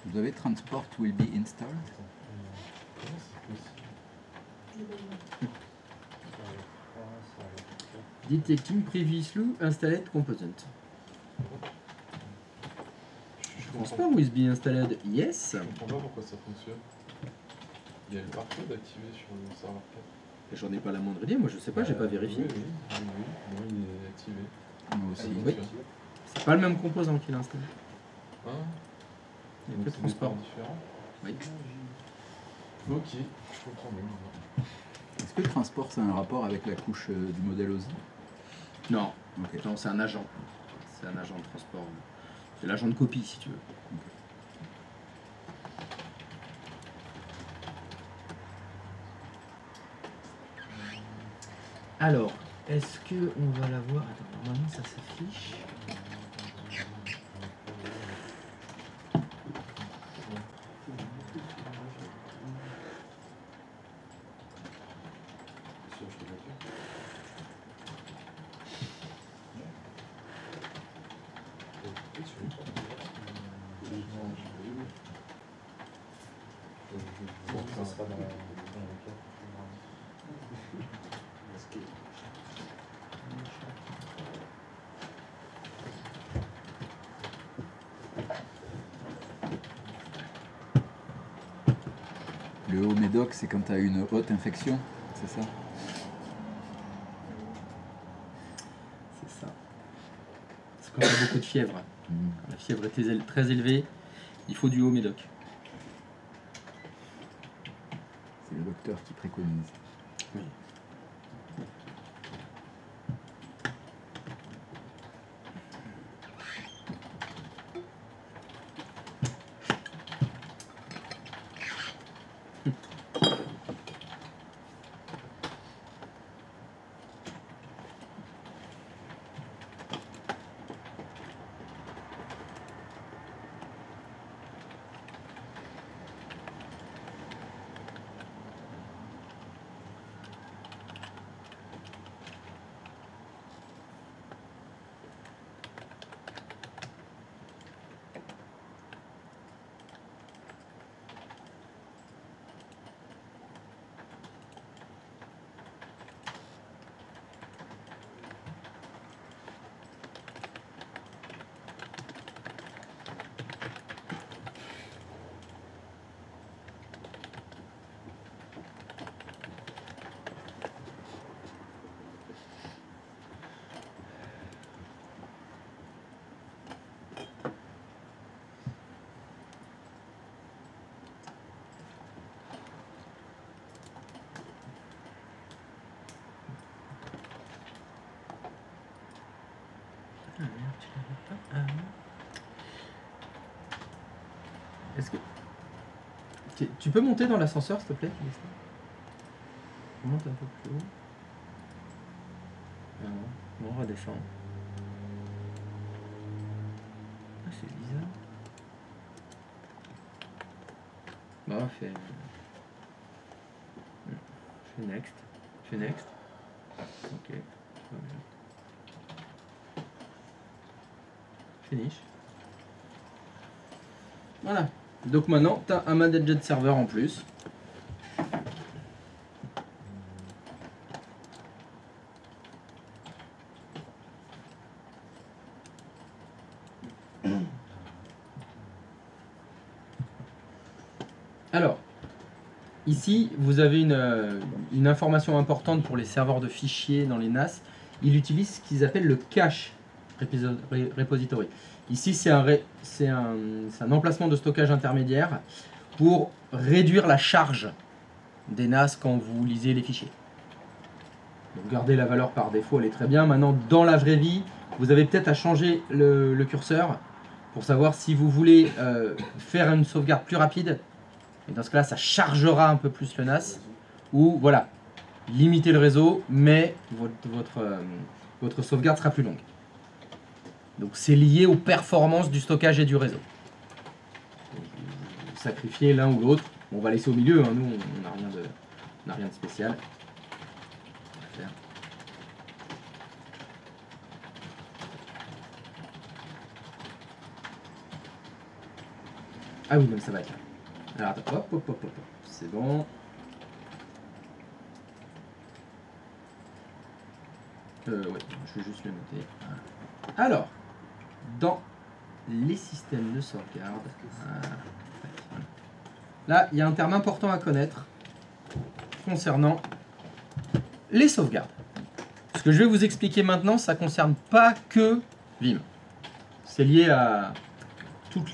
Vous avez transport will be installed.
Detecting previously installed component. Transport will be installed, yes.
Je comprends pas pourquoi ça fonctionne. Il y a le barcode activé sur le serveur 4.
J'en ai pas la moindre idée, moi je sais pas, j'ai pas vérifié.
Oui, moi il est activé.
Moi aussi.
Oui. C'est pas le même composant qu'il installe.
Hein?
Il y a
Donc
que
c'est
transport.
des plans différents.
Oui.
Ok, je comprends mieux.
Est-ce que le transport, c'est un rapport avec la couche du modèle OSI?
Non,
Ok.
non, c'est un agent. C'est un agent de transport. C'est l'agent de copie si tu veux. Alors, est-ce que on va la voir? Attends, normalement ça s'affiche.
Ça sera dans le cas.
Le haut médoc, c'est quand tu as une haute infection, c'est ça?
C'est ça. C'est quand il y a beaucoup de fièvre. Quand la fièvre est très élevée, il faut du haut médoc.
C'est le docteur qui préconise.
Oui. Est-ce que... Tu peux monter dans l'ascenseur, s'il te plaît? Monte un peu plus haut. Ah non, on redescend. Ah, c'est bizarre. Bon, fais next. Fais next. Ok. Finish. Voilà. Donc maintenant, tu as un managed server en plus. Alors, ici, vous avez une information importante pour les serveurs de fichiers dans les NAS. Ils utilisent ce qu'ils appellent le cache repository. Ici, c'est un emplacement de stockage intermédiaire pour réduire la charge des NAS quand vous lisez les fichiers. Donc, gardez la valeur par défaut, elle est très bien. Maintenant, dans la vraie vie, vous avez peut-être à changer le curseur pour savoir si vous voulez faire une sauvegarde plus rapide. Et dans ce cas-là, ça chargera un peu plus le NAS. Ou voilà, limiter le réseau, mais votre sauvegarde sera plus longue. Donc c'est lié aux performances du stockage et du réseau. Sacrifier l'un ou l'autre. On va laisser au milieu, hein. Nous on n'a rien de spécial. On va faire. Ah oui, donc ça va être là. Alors attends, hop, hop, hop, hop, hop. C'est bon. Ouais, je vais juste le noter. Voilà. Alors, dans les systèmes de sauvegarde, là, il y a un terme important à connaître concernant les sauvegardes. Ce que je vais vous expliquer maintenant, ça ne concerne pas que Vim. C'est lié à tout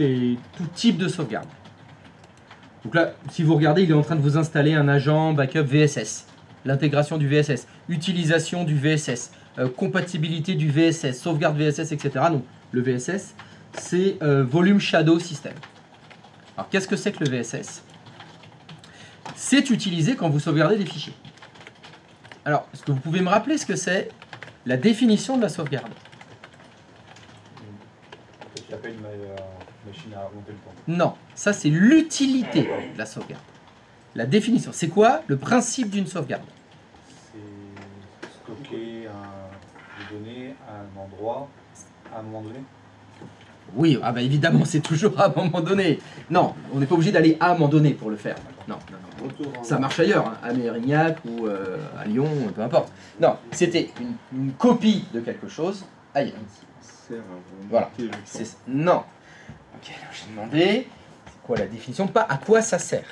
type de sauvegarde. Donc là, si vous regardez, il est en train de vous installer un agent backup VSS. L'intégration du VSS, utilisation du VSS, compatibilité du VSS, sauvegarde VSS, etc. Donc le VSS, c'est Volume Shadow System. Alors qu'est-ce que c'est que le VSS? C'est utilisé quand vous sauvegardez des fichiers. Alors, est-ce que vous pouvez me rappeler ce que c'est la définition de la sauvegarde?
Tu appelles une machine à remonter le temps.
Non, ça c'est l'utilité de la sauvegarde. La définition, c'est quoi le principe d'une sauvegarde?
C'est stocker des données à un endroit à un moment donné.
Oui, ah bah évidemment, c'est toujours à un moment donné. Non, on n'est pas obligé d'aller à un moment donné pour le faire. Non, non, non. Ça marche ailleurs, hein, à Mérignac ou à Lyon, peu importe. Non, c'était une copie de quelque chose ailleurs. Voilà. Non. Ok, j'ai demandé, c'est quoi la définition? Pas à quoi ça sert.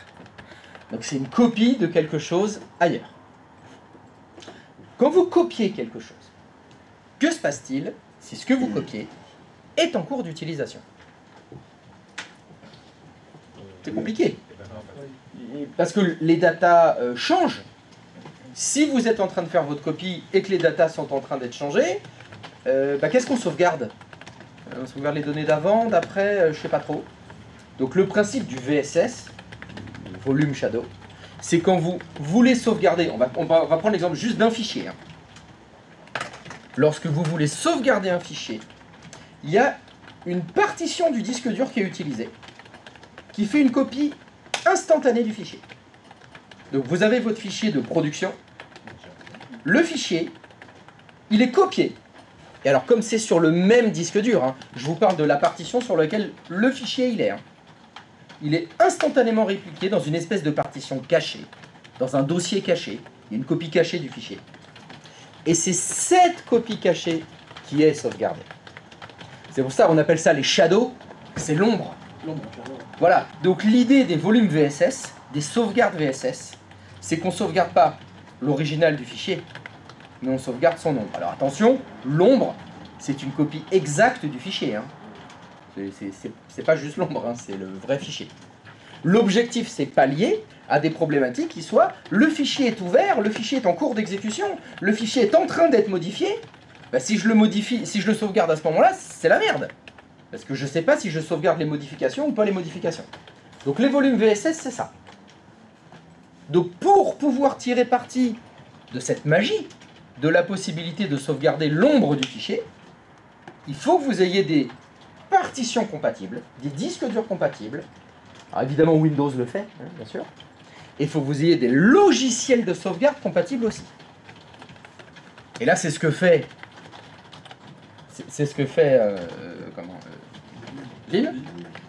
Donc c'est une copie de quelque chose ailleurs. Quand vous copiez quelque chose, que se passe-t-il si ce que vous copiez est en cours d'utilisation? C'est compliqué. Parce que les datas changent. Si vous êtes en train de faire votre copie et que les datas sont en train d'être changées, qu'est-ce qu'on sauvegarde? On sauvegarde les données d'avant, d'après, je ne sais pas trop. Donc le principe du VSS, Volume Shadow, c'est quand vous voulez sauvegarder, on va prendre l'exemple juste d'un fichier. Hein. Lorsque vous voulez sauvegarder un fichier, il y a une partition du disque dur qui est utilisée, qui fait une copie instantanée du fichier. Donc vous avez votre fichier de production, le fichier, il est copié. Et alors comme c'est sur le même disque dur, hein, je vous parle de la partition sur laquelle le fichier il est. Hein. Il est instantanément répliqué dans une espèce de partition cachée, dans un dossier caché, il y a une copie cachée du fichier. Et c'est cette copie cachée qui est sauvegardée. C'est pour ça qu'on appelle ça les shadows, c'est l'ombre. Voilà, donc l'idée des volumes VSS, des sauvegardes VSS, c'est qu'on ne sauvegarde pas l'original du fichier, mais on sauvegarde son ombre. Alors attention, l'ombre, c'est une copie exacte du fichier. Hein. C'est pas juste l'ombre, hein, c'est le vrai fichier. L'objectif, c'est pallier à des problématiques qui soient le fichier est ouvert, le fichier est en cours d'exécution, le fichier est en train d'être modifié. Si je le modifie, si je le sauvegarde à ce moment-là, c'est la merde. Parce que je ne sais pas si je sauvegarde les modifications ou pas les modifications. Donc les volumes VSS, c'est ça. Donc pour pouvoir tirer parti de cette magie, de la possibilité de sauvegarder l'ombre du fichier, il faut que vous ayez des partitions compatibles, des disques durs compatibles. Alors évidemment Windows le fait, hein, bien sûr. Et il faut que vous ayez des logiciels de sauvegarde compatibles aussi. Et là c'est ce que fait... C'est ce que fait... Vim,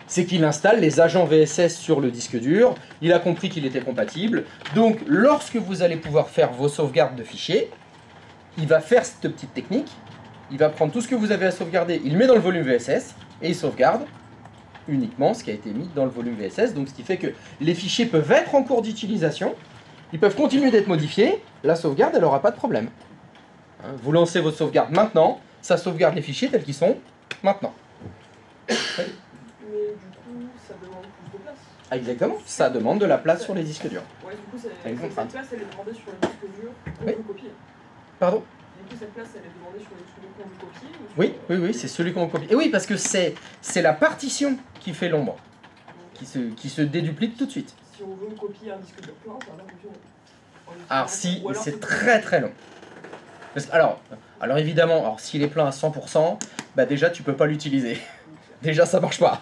c'est qu'il installe les agents VSS sur le disque dur, il a compris qu'il était compatible, donc lorsque vous allez pouvoir faire vos sauvegardes de fichiers, il va faire cette petite technique, il va prendre tout ce que vous avez à sauvegarder, il le met dans le volume VSS, et il sauvegarde uniquement ce qui a été mis dans le volume VSS, donc ce qui fait que les fichiers peuvent être en cours d'utilisation, ils peuvent continuer d'être modifiés, la sauvegarde elle n'aura pas de problème. Hein, vous lancez votre sauvegarde maintenant, ça sauvegarde les fichiers tels qu'ils sont maintenant.
Mais du coup, ça demande plus de place.
Ah, exactement, ça demande de la place sur les disques durs.
Ouais, du coup, cette
Exactement.
place, elle est demandée sur le disque dur qu'on
Oui.
veut copier.
Pardon?
Du coup, cette place, elle est demandée sur le disque dur qu'on veut copier ou sur
Oui, oui, oui, c'est celui qu'on copie. Et oui, parce que c'est la partition qui fait l'ombre, qui se déduplique tout de suite.
Si on veut copier un disque dur plein, ça va fonctionner.
Alors si,
Ou alors
c'est très très long. Parce que, alors évidemment, alors s'il est plein à 100%, bah déjà tu peux pas l'utiliser. Déjà ça marche pas.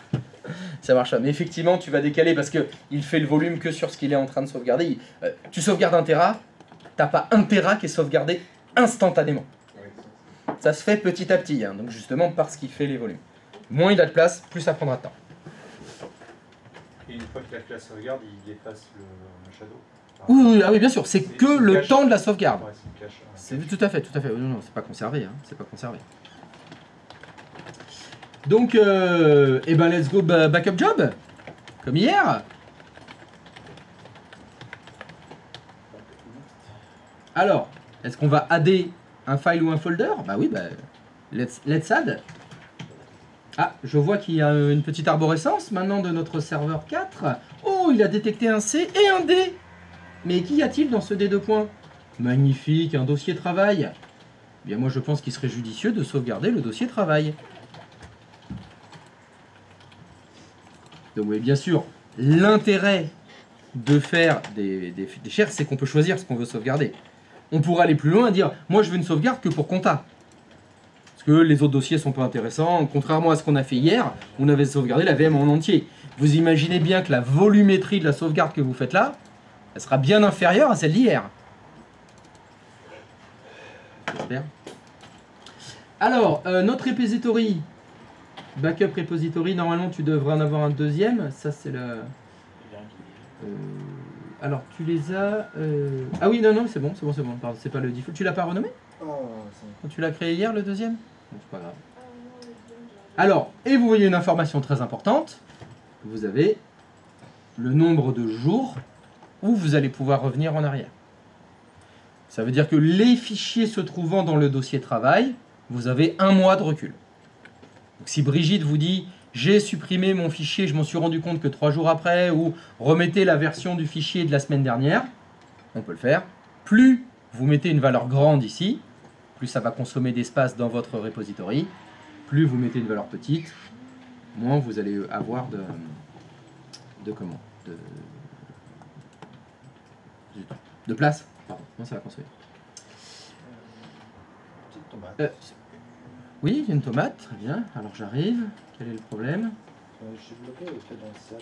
Ça marche pas. Mais effectivement, tu vas décaler parce que il fait le volume que sur ce qu'il est en train de sauvegarder. Tu sauvegardes 1 Tera, t'as pas 1 Tera qui est sauvegardé instantanément. Ça se fait petit à petit, hein, donc justement parce qu'il fait les volumes. Moins il a de place, plus ça prendra de temps.
Et une fois qu'il a fait la sauvegarde, il efface le shadow.
Oui, oui, ah oui, bien sûr, c'est que
c'est
le
cache.
temps de la sauvegarde.
Ouais, c'est une cache.
C'est tout à fait, tout à fait. Non, non, c'est pas conservé, hein, c'est pas conservé. Donc, eh ben, let's go backup job, comme hier. Alors, est-ce qu'on va adder un file ou un folder? Bah oui, bah, let's add. Ah, je vois qu'il y a une petite arborescence maintenant de notre serveur 4. Oh, il a détecté un C et un D. Mais qu'y a-t-il dans ce D2 points? Magnifique, un dossier travail. Eh bien, moi, je pense qu'il serait judicieux de sauvegarder le dossier travail. Donc, oui, bien sûr, l'intérêt de faire des shares, c'est qu'on peut choisir ce qu'on veut sauvegarder. On pourrait aller plus loin et dire, moi, je veux une sauvegarde que pour compta. Parce que les autres dossiers sont pas intéressants. Contrairement à ce qu'on a fait hier, on avait sauvegardé la VM en entier. Vous imaginez bien que la volumétrie de la sauvegarde que vous faites là, elle sera bien inférieure à celle d'hier. J'espère. Alors, notre repository, backup repository, normalement tu devrais en avoir un deuxième. Ça c'est le... alors tu les as... Ah oui, non, non, c'est bon, c'est bon, c'est bon. Pardon, c'est pas le default. Tu l'as pas renommé? Quand tu l'as créé hier, le deuxième? Bon, c'est pas grave. Alors, et vous voyez une information très importante. Vous avez le nombre de jours où vous allez pouvoir revenir en arrière. Ça veut dire que les fichiers se trouvant dans le dossier travail, vous avez 1 mois de recul. Donc, si Brigitte vous dit « j'ai supprimé mon fichier, je m'en suis rendu compte que 3 jours après » ou « remettez la version du fichier de la semaine dernière », on peut le faire. Plus vous mettez une valeur grande ici, plus ça va consommer d'espace dans votre repository. Plus vous mettez une valeur petite, moins vous allez avoir de place. Pardon, moins ça va consommer.
Petite tomate.
Oui, il y a une tomate, très bien. Alors j'arrive. Quel est le problème?
Je suis bloqué au credential.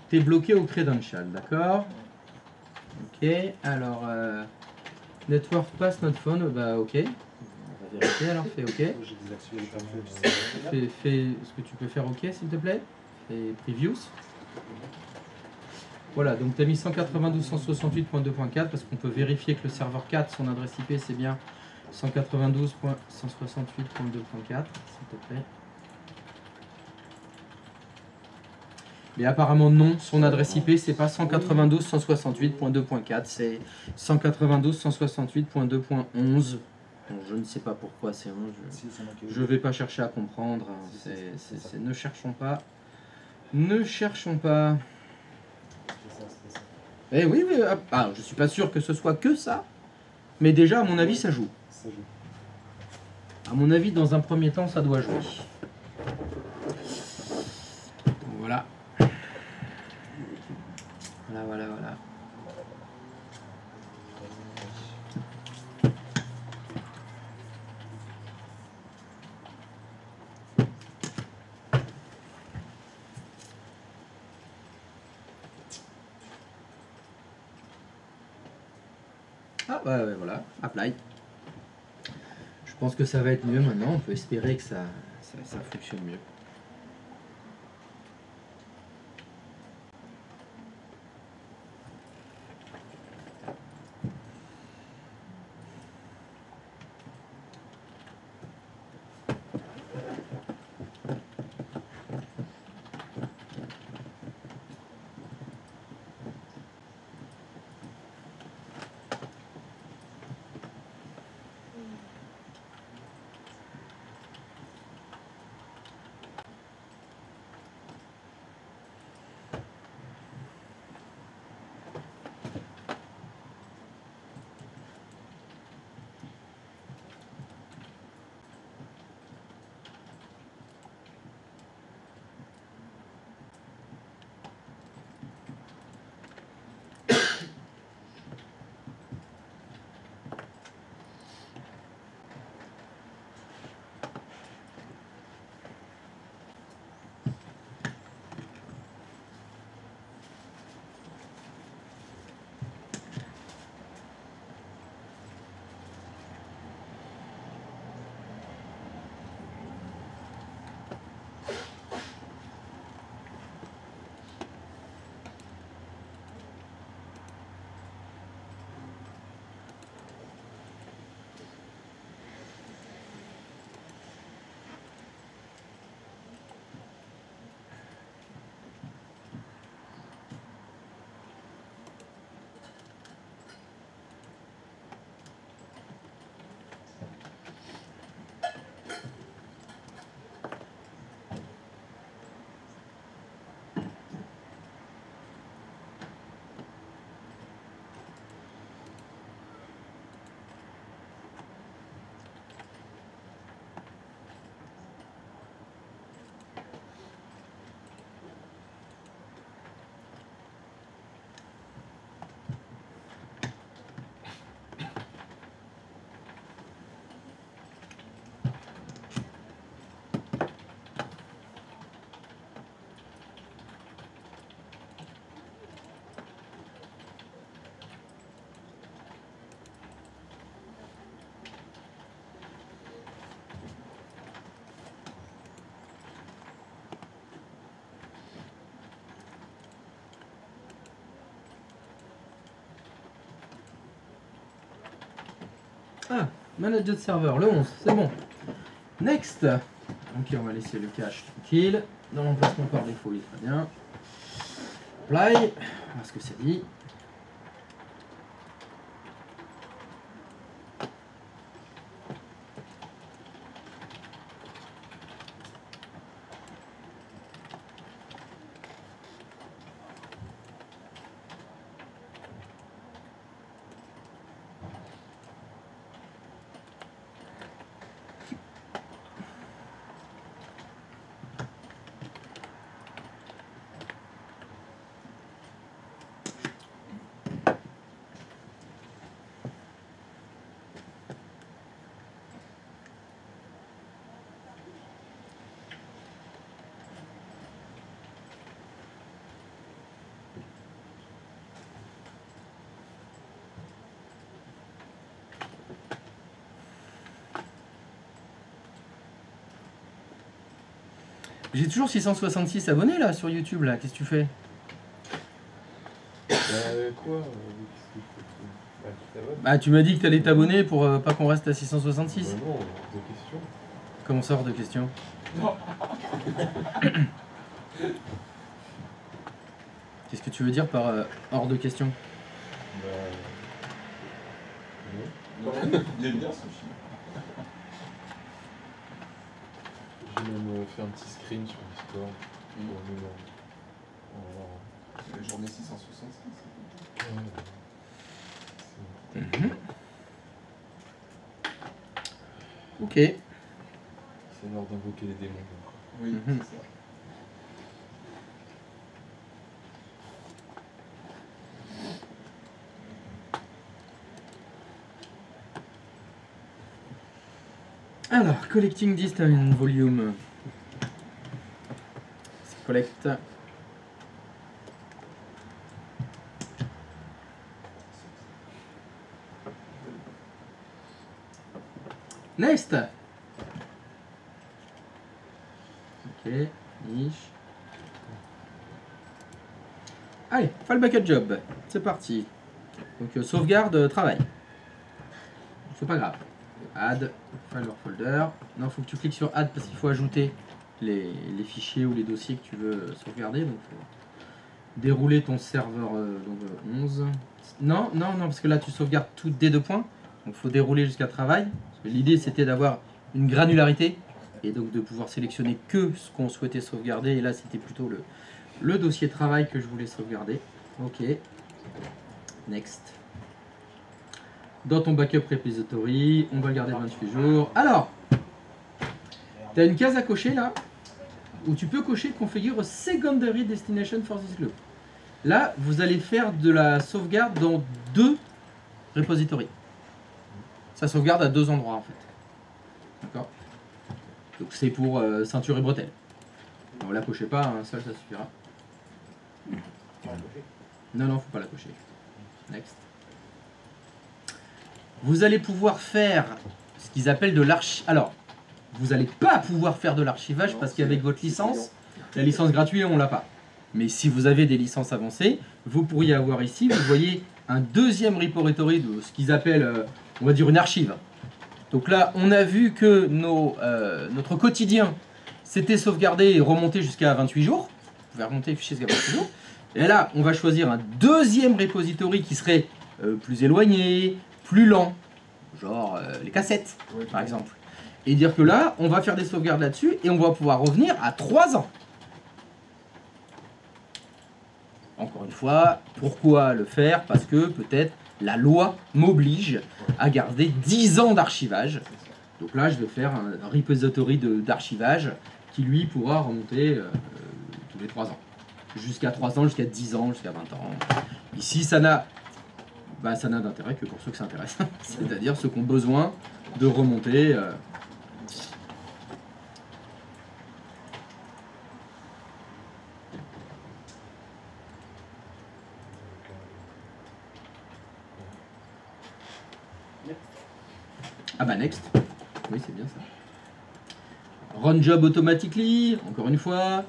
T'es bloqué au credential, d'accord. Ok, alors network pass not phone, bah ok. On va vérifier alors, fais ok.
J'ai désactivé les pare-feux.
Fais, est-ce que tu peux faire ok s'il te plaît? Fais previews. Voilà, donc tu as mis 192.168.2.4 parce qu'on peut vérifier que le serveur 4, son adresse IP, c'est bien 192.168.2.4, s'il te plaît. Mais apparemment non, son adresse IP, c'est pas 192.168.2.4, c'est 192.168.2.11. Bon, je ne sais pas pourquoi c'est 11. Je vais pas chercher à comprendre. Hein. Ne cherchons pas. Ne cherchons pas. Eh oui, oui. Ah, je suis pas sûr que ce soit que ça, mais déjà, à mon avis, ça joue. À mon avis, dans un premier temps, ça doit jouer. Donc, voilà. Voilà. Ah ouais, voilà, apply. Je pense que ça va être mieux maintenant, on peut espérer que ça fonctionne mieux. Ah, manager de serveur, le 11, c'est bon. Next. Ok, on va laisser le cache tranquille. Dans l'emplacement par défaut, il est très bien. Apply, voir ce que ça dit. J'ai toujours 666 abonnés là sur YouTube là, qu'est-ce que tu fais?
Quoi
Bah, tu t'abonnes.
Bah tu m'as dit que t'allais t'abonner pour pas qu'on reste à 666.
Non, des questions.
Comment ça hors de question? Qu'est-ce que tu veux dire par hors de question?
Bah. Non.
Il aime bien ce film.
J'ai même fait un petit screen sur l'histoire.
La journée 666.
Ok.
C'est l'heure d'invoquer les démons.
Oui,
Mhm.
c'est ça.
Alors, collecting distance volume. C'est collecte. Next. Ok, niche. Allez, file bucket job. C'est parti. Donc sauvegarde travail. C'est pas grave. Add, file or folder. Non, faut que tu cliques sur add parce qu'il faut ajouter les fichiers ou les dossiers que tu veux sauvegarder. Donc faut dérouler ton serveur 11. Non, parce que là tu sauvegardes tout dès 2 points. Donc il faut dérouler jusqu'à travail. L'idée c'était d'avoir une granularité et donc de pouvoir sélectionner que ce qu'on souhaitait sauvegarder. Et là c'était plutôt le dossier travail que je voulais sauvegarder. Ok. Next. Dans ton backup repository, on va le garder 28 jours. Alors, tu as une case à cocher là, où tu peux cocher configure a secondary destination for this loop. Là, vous allez faire de la sauvegarde dans 2 repositories. Ça sauvegarde à 2 endroits en fait. D'accord? Donc c'est pour ceinture et bretelles. Ne la cochez pas, un seul ça suffira. Non, faut pas la cocher. Next. Vous allez pouvoir faire ce qu'ils appellent de l'archivage. Alors, vous n'allez pas pouvoir faire de l'archivage parce qu'avec votre licence, la licence gratuite, on l'a pas. Mais si vous avez des licences avancées, vous pourriez avoir ici, vous voyez, un deuxième repository de ce qu'ils appellent, on va dire, une archive. Donc là, on a vu que notre quotidien s'était sauvegardé et remonté jusqu'à 28 jours. Vous pouvez remonter les fichiers jusqu'à 28 jours. Et là, on va choisir un deuxième repository qui serait plus éloigné, plus lent, genre les cassettes, par exemple. Et dire que là, on va faire des sauvegardes là-dessus et on va pouvoir revenir à 3 ans. Encore une fois, pourquoi le faire? Parce que peut-être la loi m'oblige à garder 10 ans d'archivage. Donc là, je vais faire un repository d'archivage qui, lui, pourra remonter tous les 3 ans. Jusqu'à 3 ans, jusqu'à 10 ans, jusqu'à 20 ans. Ici, ça n'a d'intérêt que pour ceux que ça intéresse. C'est-à-dire ceux qui ont besoin de remonter. Ah bah next. Oui, c'est bien ça. Run job automatically, encore une fois.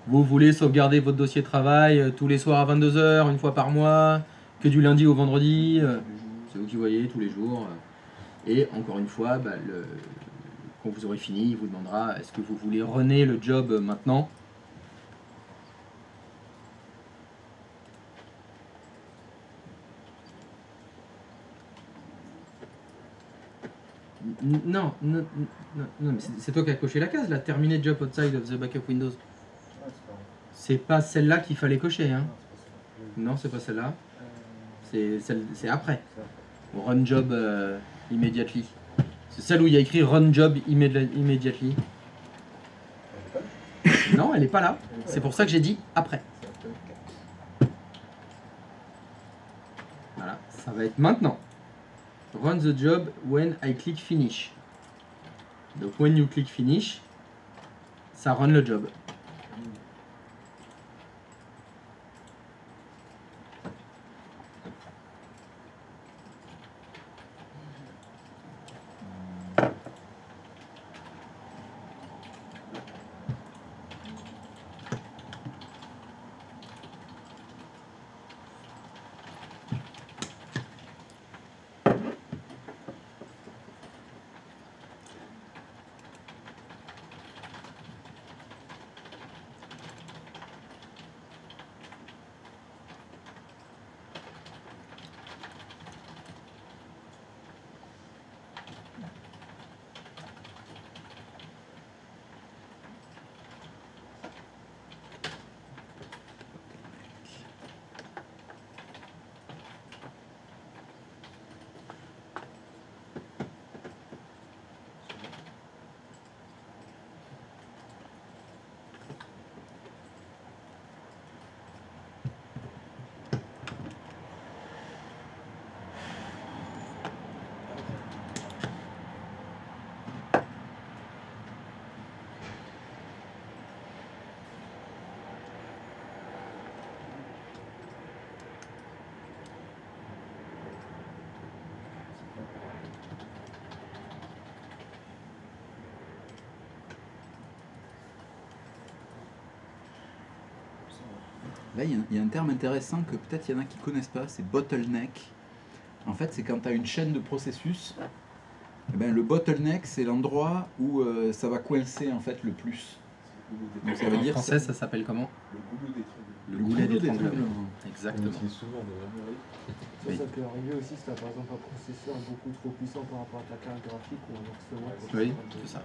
Vous voulez sauvegarder votre dossier de travail tous les soirs à 22 h, une fois par mois, que du lundi au vendredi. C'est vous qui voyez tous les jours. Et encore une fois, bah, quand vous aurez fini, il vous demandera est-ce que vous voulez runner le job maintenant? Non, non, mais c'est toi qui as coché la case là, terminer job outside of the backup windows.
Ah, c'est pas grave.
C'est pas celle-là qu'il fallait cocher, hein.
Non, c'est pas ça.
Non, c'est pas celle-là.
Euh,
C'est après.
ça.
Run job immediately. C'est celle où il y a écrit run job immediately. Non, elle est pas là. C'est pour ça que j'ai dit après.
C'est après.
Voilà, ça va être maintenant. Run the job when I click finish. Donc when you click finish, ça run le job.
Là, il y a un terme intéressant que peut-être il y en a qui ne connaissent pas, c'est bottleneck. En fait, c'est quand tu as une chaîne de processus, eh ben, le bottleneck, c'est l'endroit où ça va coincer en fait le plus. Donc ça veut
En
dire
français, ça s'appelle comment?
Le goulot d'étranglement.
Le goulet d'étranglement.
d'étranglement.
On
Exactement.
l'utilise souvent d'ailleurs.
Oui.
Ça peut arriver aussi si tu as par exemple un processeur beaucoup trop puissant par rapport à ta carte graphique ou un harcèlement.
Oui, c'est ça.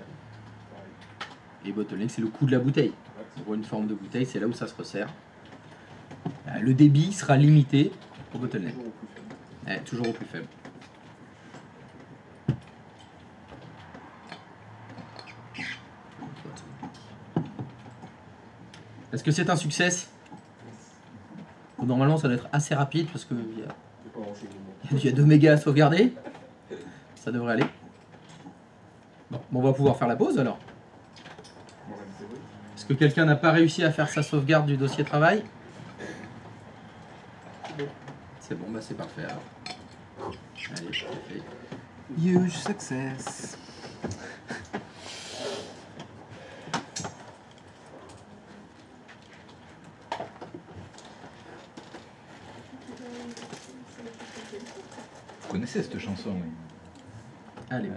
Et bottleneck, c'est le coup de la bouteille. On voit une forme de bouteille, c'est là où ça se resserre. Le débit sera limité au bottleneck.
Toujours au plus faible.
Toujours au plus faible. Est-ce que c'est un succès? Normalement, ça doit être assez rapide parce qu'il y a
C'est pas grand-chose au moins.
il y a 2 mégas à sauvegarder. Ça devrait aller. Bon, on va pouvoir faire la pause alors.
Moi, c'est vrai.
Est-ce que quelqu'un n'a pas réussi à faire sa sauvegarde du dossier travail? C'est bon, bah c'est parfait alors. Allez, je fais.
Huge success. Vous connaissez cette chanson, oui.
Allez.